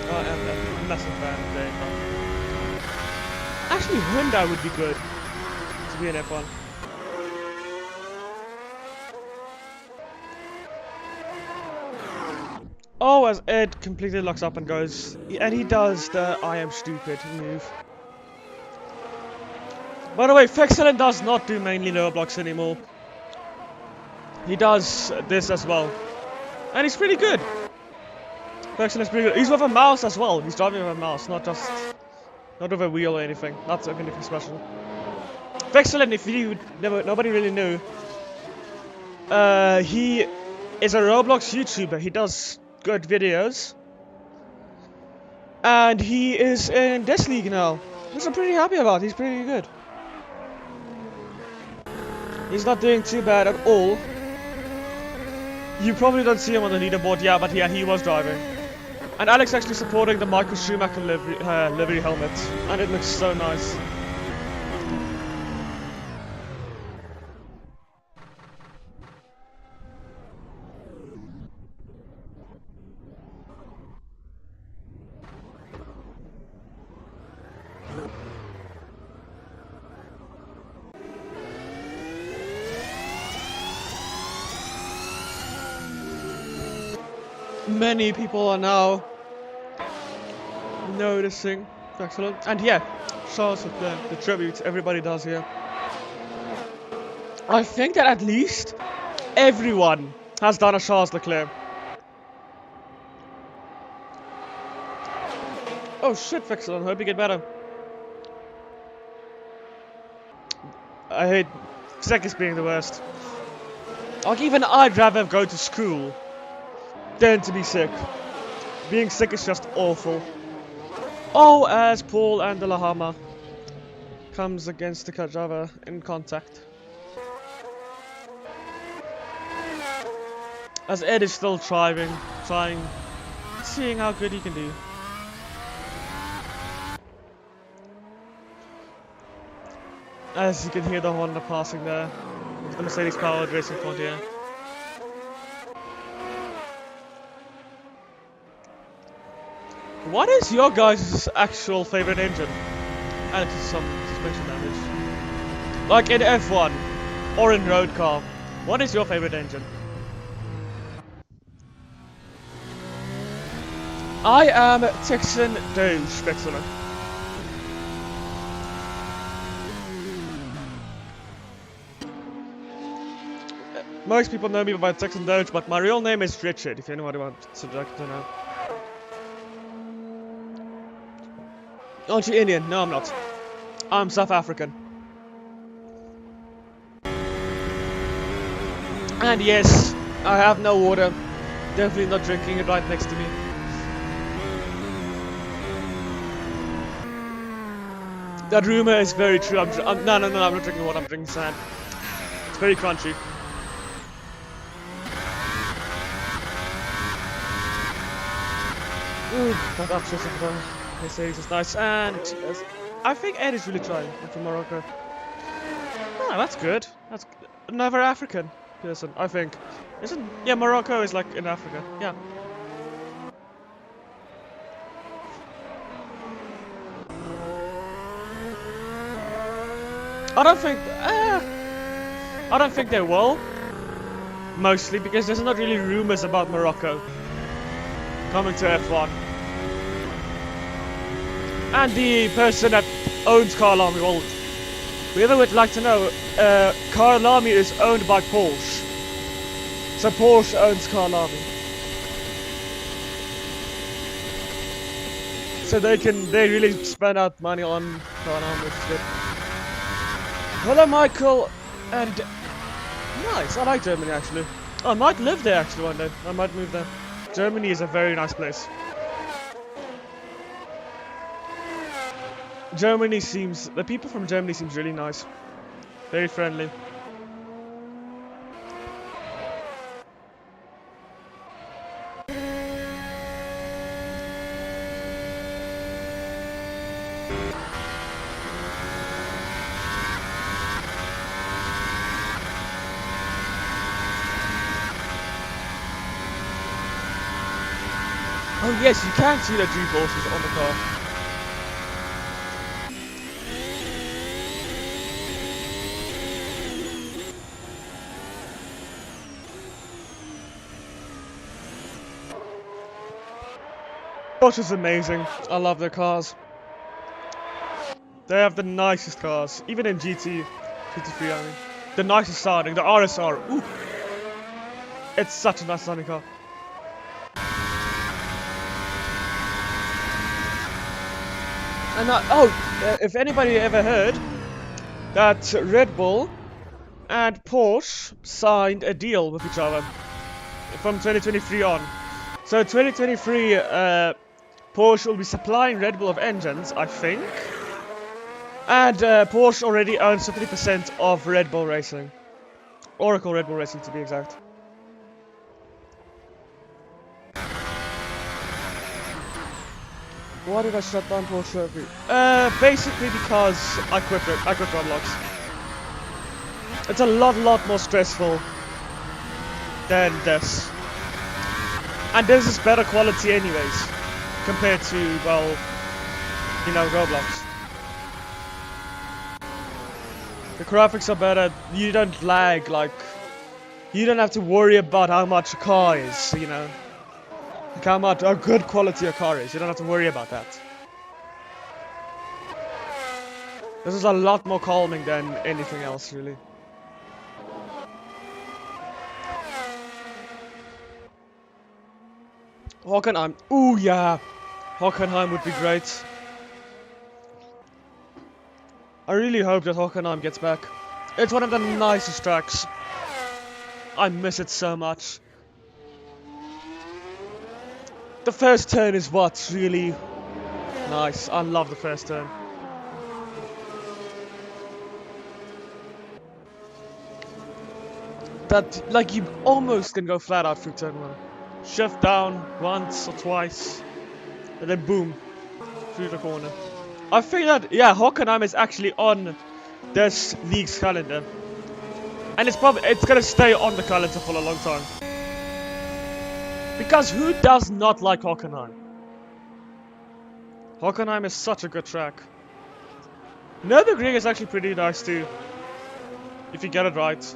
I'm a massive fan of Daytona. Actually, Hyundai would be good to be an F1. Oh, as Ed completely locks up and goes, and he does the I am stupid move. By the way, Fexcellent does not do mainly lower blocks anymore. He does this as well. And he's pretty good. Fexcellent's pretty good. He's with a mouse as well. He's driving with a mouse, not with a wheel or anything. Not anything special. Fexcellent, if you nobody really knew, he is a Roblox YouTuber. He does good videos. And he is in this league now, which I'm pretty happy about. He's pretty good. He's not doing too bad at all. You probably don't see him on the leaderboard, yeah, but yeah, he was driving. And Alex actually supporting the Michael Schumacher livery helmet, and it looks so nice. Many people are now noticing. Excellent. And yeah, shows of the tribute everybody does here. I think that at least everyone has done a Charles Leclerc. Oh shit, Fexel, I hope you get better. I hate seconds being the worst. Like, even I'd rather go to school than to be sick. Being sick is just awful. Oh, as Paul and the Lahama comes against the Kajava in contact. As Ed is still trying, seeing how good he can do. As you can hear the Honda passing there, the Mercedes powered racing frontier. What is your guys' actual favorite engine? And to some suspension damage. Like in F1 or in road car. What is your favorite engine? I am Texan Doge Spexler. Most people know me by Texan Doge, but my real name is Richard, if anybody wants to know. Aren't you Indian? No, I'm not. I'm South African. And yes, I have no water. Definitely not drinking it right next to me. That rumor is very true. No, I'm not drinking water. I'm drinking sand. It's very crunchy. Ooh, that upset of the Mercedes is nice. And I think Ed is really trying. I'm from Morocco. Oh, that's good. That's another African person, I think. Isn't? Yeah, Morocco is like in Africa. Yeah. I don't think they will. Mostly because there's not really rumors about Morocco coming to F1. And the person that owns Car Alarmy, well, whoever would like to know, Car Alarmy is owned by Porsche. So Porsche owns Car Alarmy. So they really spend out money on Car Alarmy, which is good. Hello Michael, and nice, I like Germany actually. I might live there actually one day, I might move there. Germany is a very nice place. The people from Germany seems really nice. Very friendly. Oh yes, you can see the G-forces on the car. Porsche is amazing. I love their cars. They have the nicest cars, even in GT3 I mean. The nicest sounding, the RSR. Ooh. It's such a nice sounding car. And if anybody ever heard that Red Bull and Porsche signed a deal with each other from 2023 on. So 2023, Porsche will be supplying Red Bull of engines, I think. And Porsche already owns 50% of Red Bull Racing. Oracle Red Bull Racing to be exact. Why did I shut down Porsche? Basically because I quit Roblox. It's a lot more stressful than this. And this is better quality anyways, compared to, well, you know, Roblox. The graphics are better, you don't lag, like, you don't have to worry about how much a car is, you know. Like how much a good quality a car is, you don't have to worry about that. This is a lot more calming than anything else, really. Hockenheim, ooh yeah, Hockenheim would be great. I really hope that Hockenheim gets back. It's one of the nicest tracks. I miss it so much. The first turn is what's really nice. I love the first turn. That, like, you almost can go flat out through turn 1. Shift down once or twice, and then boom, through the corner. I think that, yeah, Hockenheim is actually on this league's calendar. And it's gonna stay on the calendar for a long time. Because who does not like Hockenheim? Hockenheim is such a good track. Nürburgring is actually pretty nice too, if you get it right.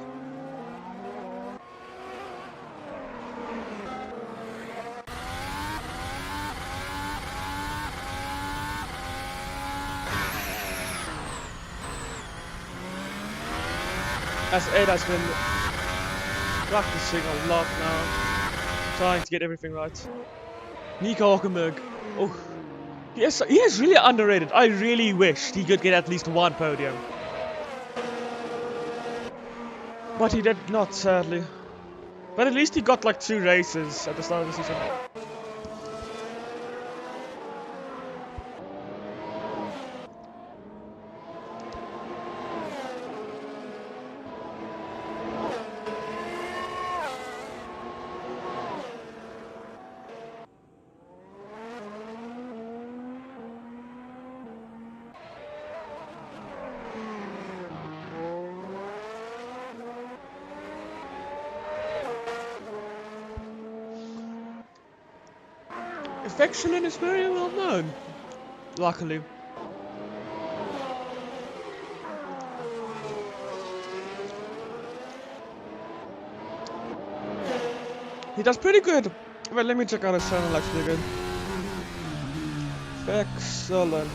As Ed has been practicing a lot now, trying to get everything right. Nico Hülkenberg. Oh, he is really underrated. I really wished he could get at least one podium. But he did not, sadly. But at least he got like 2 races at the start of the season. Affection is very well known, luckily. He does pretty good. Well, let me check out his channel actually again. Excellent.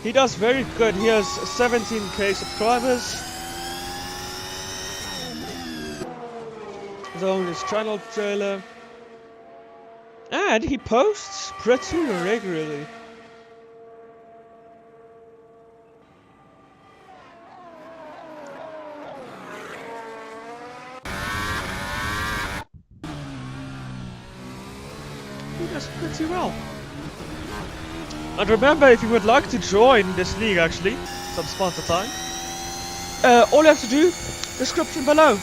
He does very good. He has 17k subscribers. His own his channel trailer. And he posts pretty regularly. He does pretty well. And remember, if you would like to join this league actually, some sponsor time, all you have to do, description below.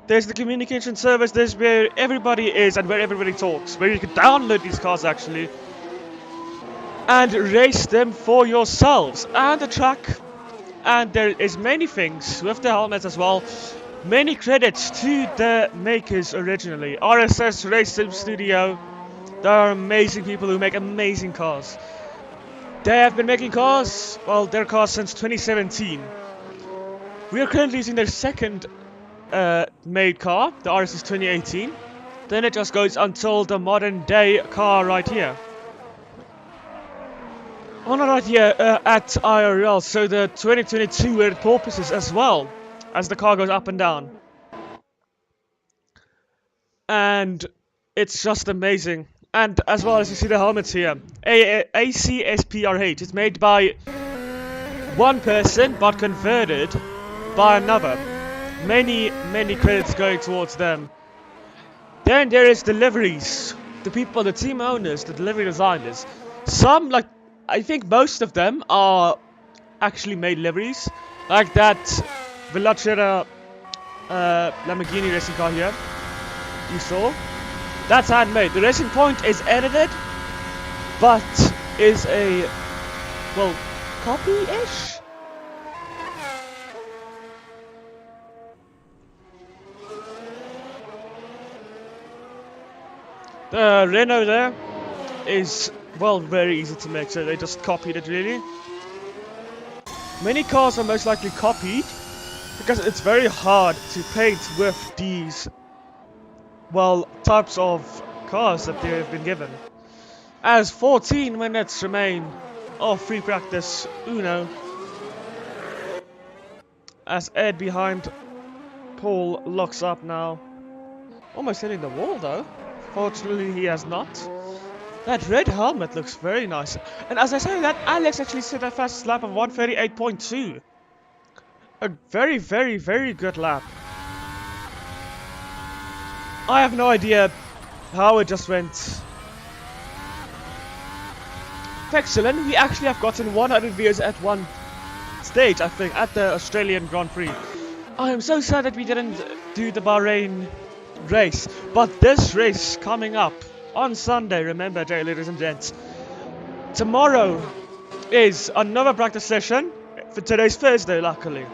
There's the communication service, there's where everybody is and where everybody talks, where you can download these cars actually and race them for yourselves, and the track, and there is many things with the helmets as well. Many credits to the makers originally. RSS Race Sim Studio, they are amazing people who make amazing cars. They have been making cars, well, their cars since 2017. We are currently using their second made car, the RSS 2018. Then it just goes until the modern day car right here. Oh, not right here, at IRL, so the 2022 where it porpoises as well, as the car goes up and down. And it's just amazing. And as well as you see the helmets here, ACSPRH, it's made by one person but converted by another. Many credits going towards them. Then there is the liveries, the people, the team owners, the delivery designers. Some, like, I think most of them are actually made liveries, like that Velociraptor Lamborghini racing car here, you saw. That's handmade. The Racing Point is edited, but is a, well, copy-ish? The Renault there is, well, very easy to make, so they just copied it really. Many cars are most likely copied because it's very hard to paint with these, well, types of cars that they have been given. As 14 minutes remain of free practice Uno, as Ed behind Paul locks up now. Almost hitting the wall though. Fortunately he has not. That red helmet looks very nice. And as I say that, Alex actually set a fast lap of 138.2. A very good lap. I have no idea how it just went. Excellent, we actually have gotten 100 views at one stage, I think, at the Australian Grand Prix. I am so sad that we didn't do the Bahrain race, but this race coming up on Sunday, remember, dear ladies and gents, tomorrow is another practice session. For today's Thursday, luckily.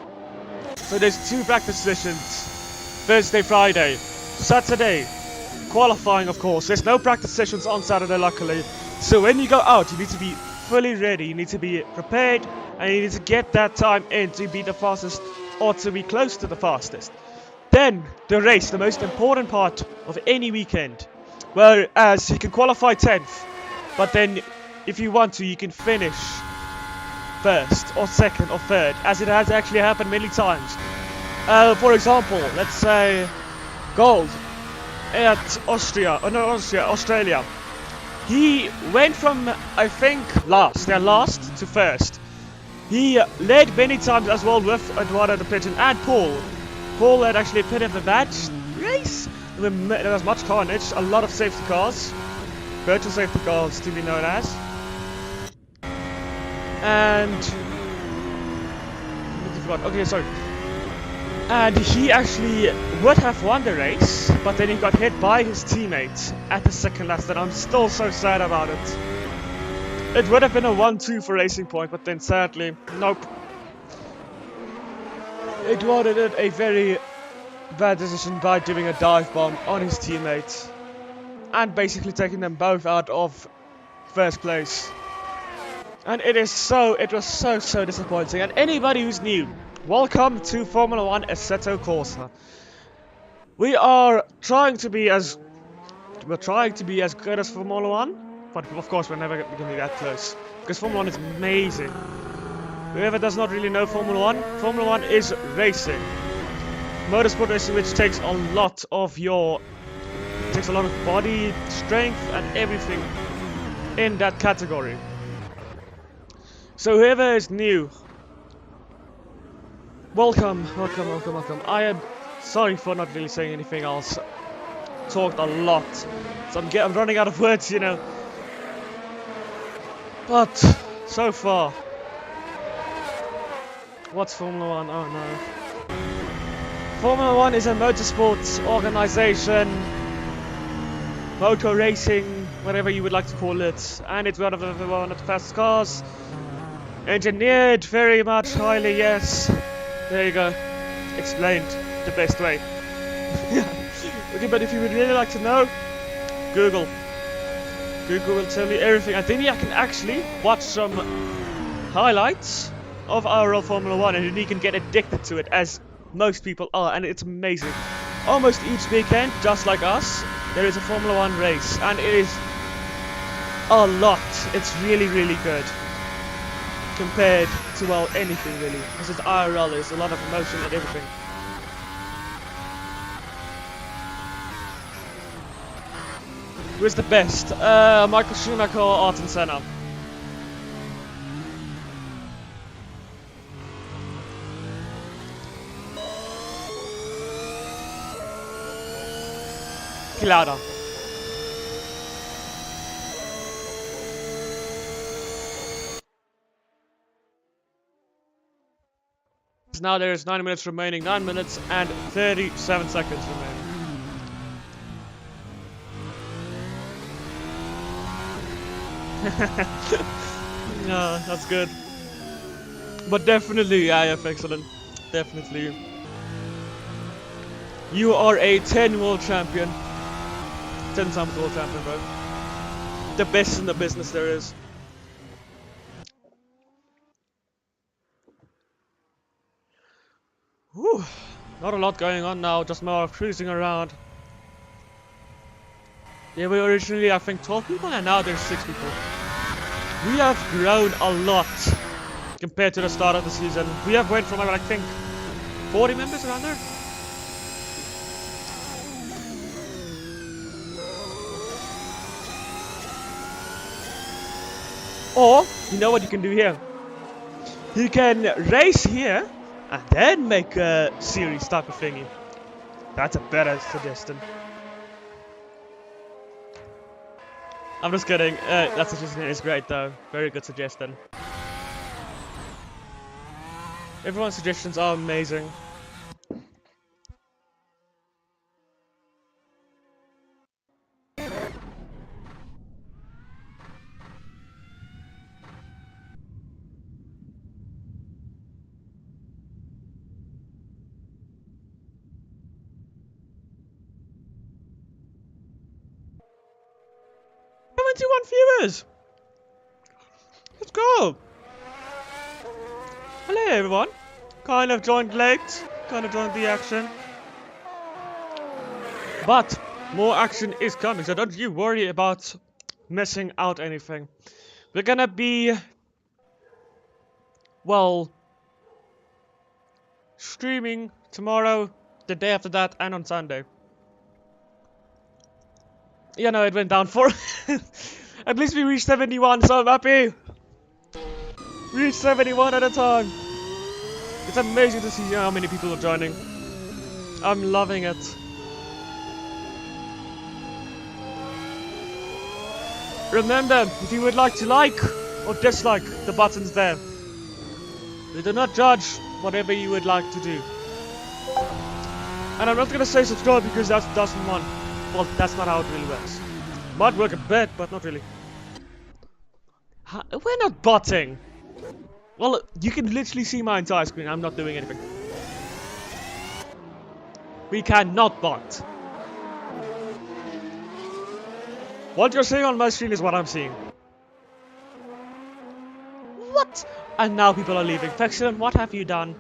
So there's 2 practice sessions, Thursday, Friday, Saturday, qualifying of course. There's no practice sessions on Saturday, luckily. So when you go out, you need to be fully ready, you need to be prepared, and you need to get that time in to be the fastest or to be close to the fastest. Then, the race, the most important part of any weekend. Whereas you can qualify 10th, but then if you want to, you can finish first or second or third, as it has actually happened many times. For example, let's say Gold at Australia. He went from, I think, last to first. He led many times as well with Eduardo the Pigeon and Paul. Paul had actually a bit of a bad race. There was much carnage, a lot of safety cars. Virtual safety cars to be known as. And... okay, sorry. And he actually would have won the race, but then he got hit by his teammate at the second last, and I'm still so sad about it. It would have been a 1-2 for Racing Point, but then sadly, nope. Eduardo did a very bad decision by doing a dive bomb on his teammate and basically taking them both out of first place. And it was so disappointing. And anybody who's new, welcome to Formula 1 Assetto Corsa. We are trying to be as good as Formula 1, but of course we're never going to be that close, because Formula 1 is amazing. Whoever does not really know Formula 1 is racing. Motorsport racing, which takes a lot of body strength and everything in that category. So whoever is new, welcome. I am sorry for not really saying anything else. Talked a lot, so I'm running out of words, you know. But so far, what's Formula 1? Oh no. Formula 1 is a motorsports organization, motor racing, whatever you would like to call it, and it's one of the fastest cars. Engineered very much highly, yes. There you go. Explained the best way. Okay, but if you would really like to know, Google. Google will tell you everything. And then you can actually watch some highlights of our Formula 1, and then you can get addicted to it, as most people are, and it's amazing. Almost each weekend, just like us, there is a Formula 1 race, and it is a lot. It's really, really good compared to, well, anything really, because it's IRL, there's a lot of emotion and everything. Who's the best? Michael Schumacher or Ayrton Senna? Louder. Now there is 9 minutes remaining, 9 minutes and 37 seconds remaining. Yeah, that's good. But definitely, yeah, excellent. Definitely. You are a 10 world champion. 10 times world champion, bro. The best in the business there is. Whew. Not a lot going on now, just more of cruising around. Yeah, we were originally, I think, 12 people, and now there's 6 people. We have grown a lot compared to the start of the season. We have went from, I think, 40 members around there. Or, you know what you can do here? You can race here and then make a series type of thingy. That's a better suggestion. I'm just kidding. That suggestion is great though. Very good suggestion. Everyone's suggestions are amazing. Viewers! go! Hello everyone. Kind of joined late. Kind of joined the action. But more action is coming, so don't you worry about missing out anything. We're gonna be, well, streaming tomorrow, the day after that, and on Sunday. Yeah, no, it went down for. At least we reached 71, so I'm happy. Reached 71 at a time. It's amazing to see how many people are joining. I'm loving it. Remember, if you would like to like or dislike the buttons there. We do not judge whatever you would like to do. And I'm not gonna say subscribe because that doesn't want. Well, that's not how it really works. Might work a bit, but not really. We're not botting. Well, you can literally see my entire screen. I'm not doing anything. We cannot bot. What you're seeing on my screen is what I'm seeing. What? And now people are leaving. Fexilon, what have you done?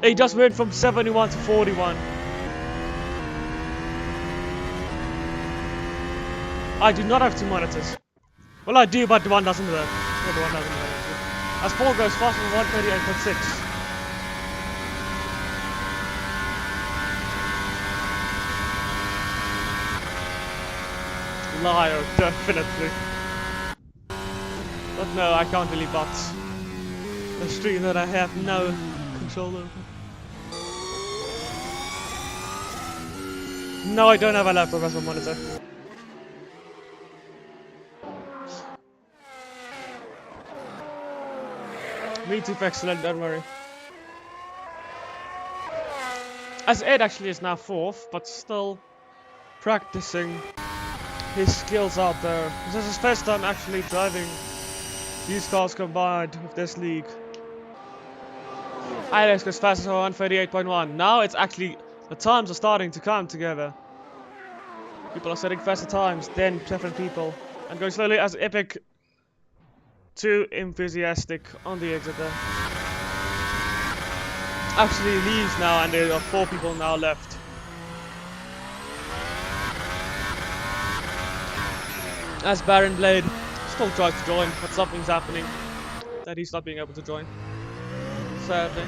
He just went from 71 to 41. I do not have two monitors. Well, I do, but the one doesn't work. Well, the one doesn't work. As Paul goes faster than 138.6. Liar, definitely. But no, I can't really bot a stream that I have no control over. No, I don't have a laptop as a monitor. Me too, excellent, don't worry. As Ed actually is now 4th, but still practicing his skills out there. This is his first time actually driving these cars combined with this league. Alex goes fast as 138.1. Now it's actually, the times are starting to come together. People are setting faster times than different people. And going slowly as Epic too enthusiastic on the exit there. Actually leaves now and there are 4 people now left. As Baron Blade still tries to join, but something's happening that he's not being able to join. Sadly.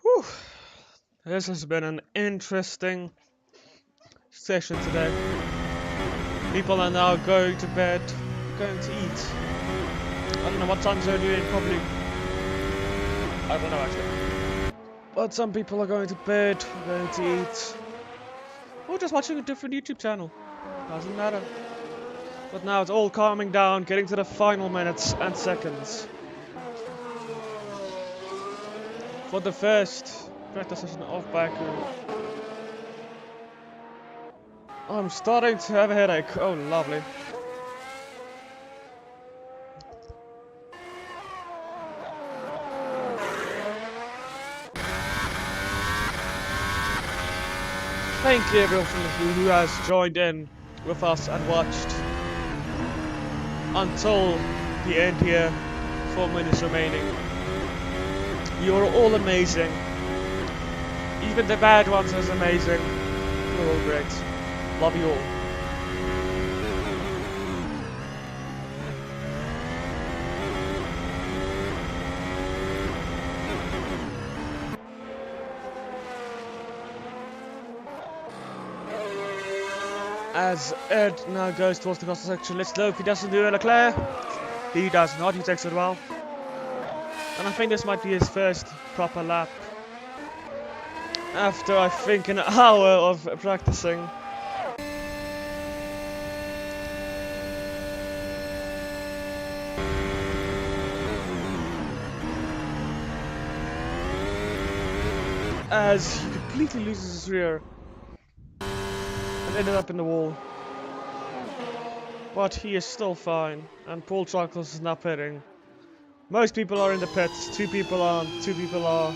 Whew. This has been an interesting session today. People are now going to bed, going to eat. I don't know what time zone you're in, probably. I don't know actually. But some people are going to bed, going to eat. Or just watching a different YouTube channel. Doesn't matter. But now it's all calming down, getting to the final minutes and seconds. For the first practice session of Baku. I'm starting to have a headache. Oh, lovely. Thank you everyone who has joined in with us and watched until the end here. 4 minutes remaining. You're all amazing. Even the bad ones are amazing. You're all great. Love you all. As Ed now goes towards the cross section, let's look if he doesn't do a Leclerc. He does not, he takes it well. And I think this might be his first proper lap. After, I think, an hour of practicing. As he completely loses his rear. And ended up in the wall. But he is still fine. And Paul Chuckles is now pitting. Most people are in the pits. 2 people aren't. 2 people are.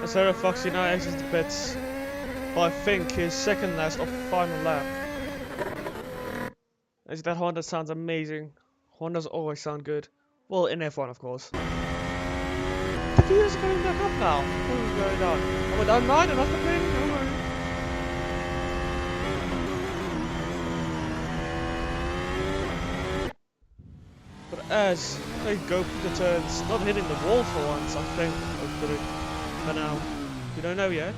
Sarah Foxy now exits the pits. I think his second last or final lap. As that Honda sounds amazing. Hondas always sound good. Well, in F1 of course. The video's going back up now. What is going on? Oh, we're down 9 and that's the thing. But as they go through the turns, not hitting the wall for once, I think. For now. We don't know yet.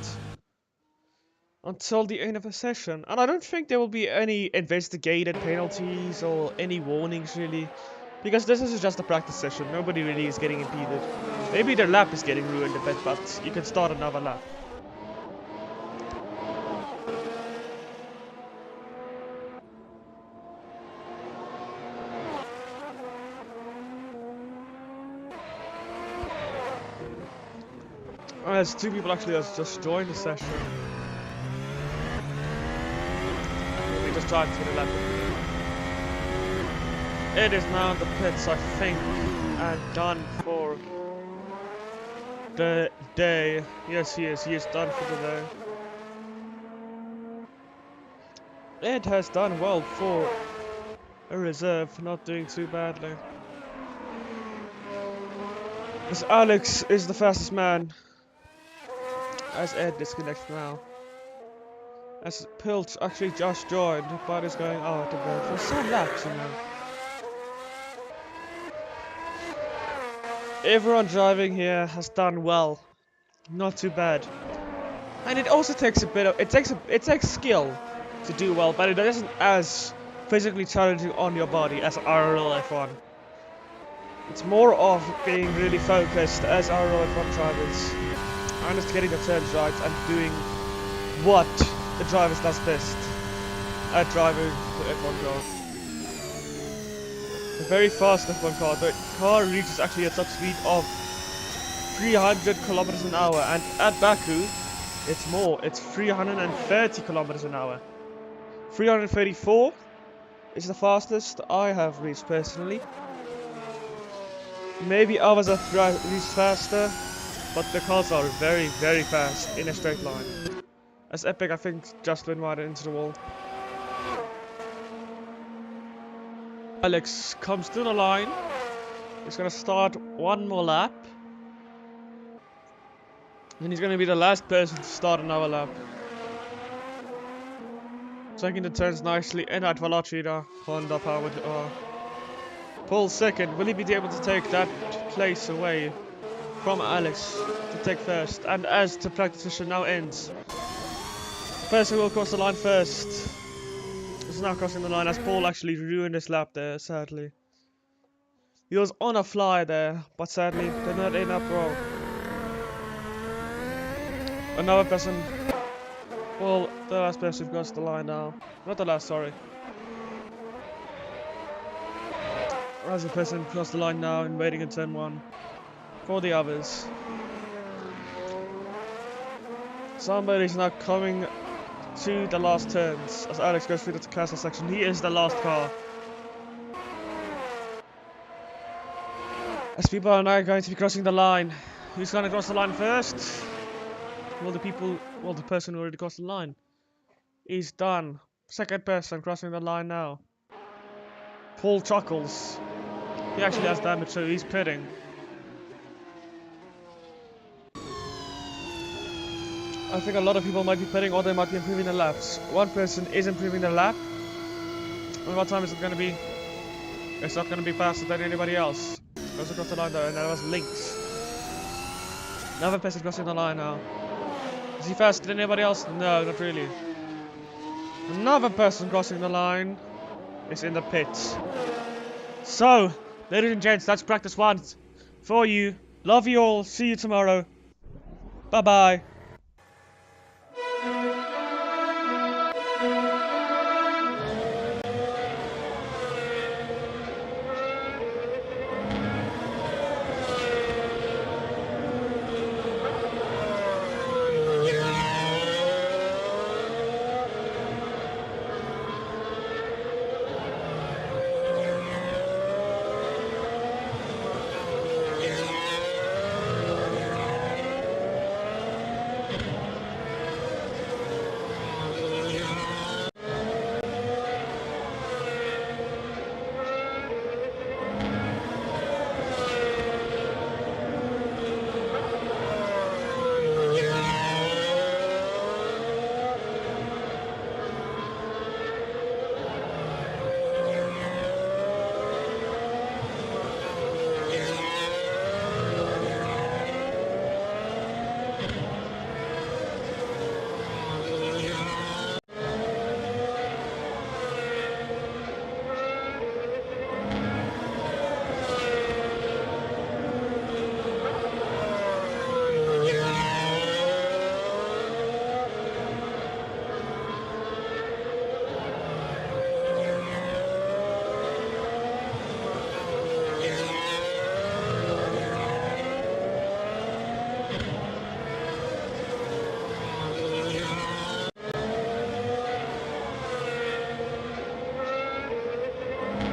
Until the end of the session. And I don't think there will be any investigated penalties or any warnings really. Because this is just a practice session. Nobody really is getting impeded. Maybe their lap is getting ruined a bit, but you can start another lap. There's 2 people actually that's just joined the session. We just tried to get a lap. It is now in the pits, I think, and done for the day. Yes, he is. He is done for the day. It has done well for a reserve, not doing too badly. As Alex is the fastest man. As Ed disconnects now. As Pilch actually just joined, but is going out to bed for some laps, you know. Everyone driving here has done well. Not too bad. And it also takes a bit of it takes skill to do well, but it isn't as physically challenging on your body as RL F1. It's more of being really focused as RL F1 drivers. And just getting the turns right and doing what the drivers does best at driving the F1 car. A very fast F1 car. The car reaches actually a top speed of 300 kilometers an hour, and at Baku it's more. It's 330 kilometers an hour. 334 is the fastest I have reached personally. Maybe others have reached faster. But the cars are very, very fast in a straight line. As Epic, I think, just went right into the wall. Alex comes to the line. He's gonna start one more lap. And he's gonna be the last person to start another lap. Taking the turns nicely in at Valachida, Honda powered Paul second. Will he be able to take that place away from Alex to take first? And as the practice session now ends, the person who will cross the line first is now crossing the line, as Paul actually ruined his lap there, sadly. He was on a fly there, but sadly they're not in up row. Another person, well, the last person who crossed the line now. Not the last, sorry. As a person crossed the line now and waiting in turn 1. For the others. Somebody's now coming to the last turns as Alex goes through the castle section. He is the last car. As people are now going to be crossing the line. Who's going to cross the line first? Well, the person who already crossed the line is done. Second person crossing the line now. Paul chuckles. He actually has damage, so he's pitting. I think a lot of people might be pitting, or they might be improving their laps. One person is improving their lap. And what time is it going to be? It's not going to be faster than anybody else. Goes across the line though, and that was Lynx. Another person crossing the line now. Is he faster than anybody else? No, not really. Another person crossing the line is in the pits. So, ladies and gents, that's practice 1 for you. Love you all. See you tomorrow. Bye bye.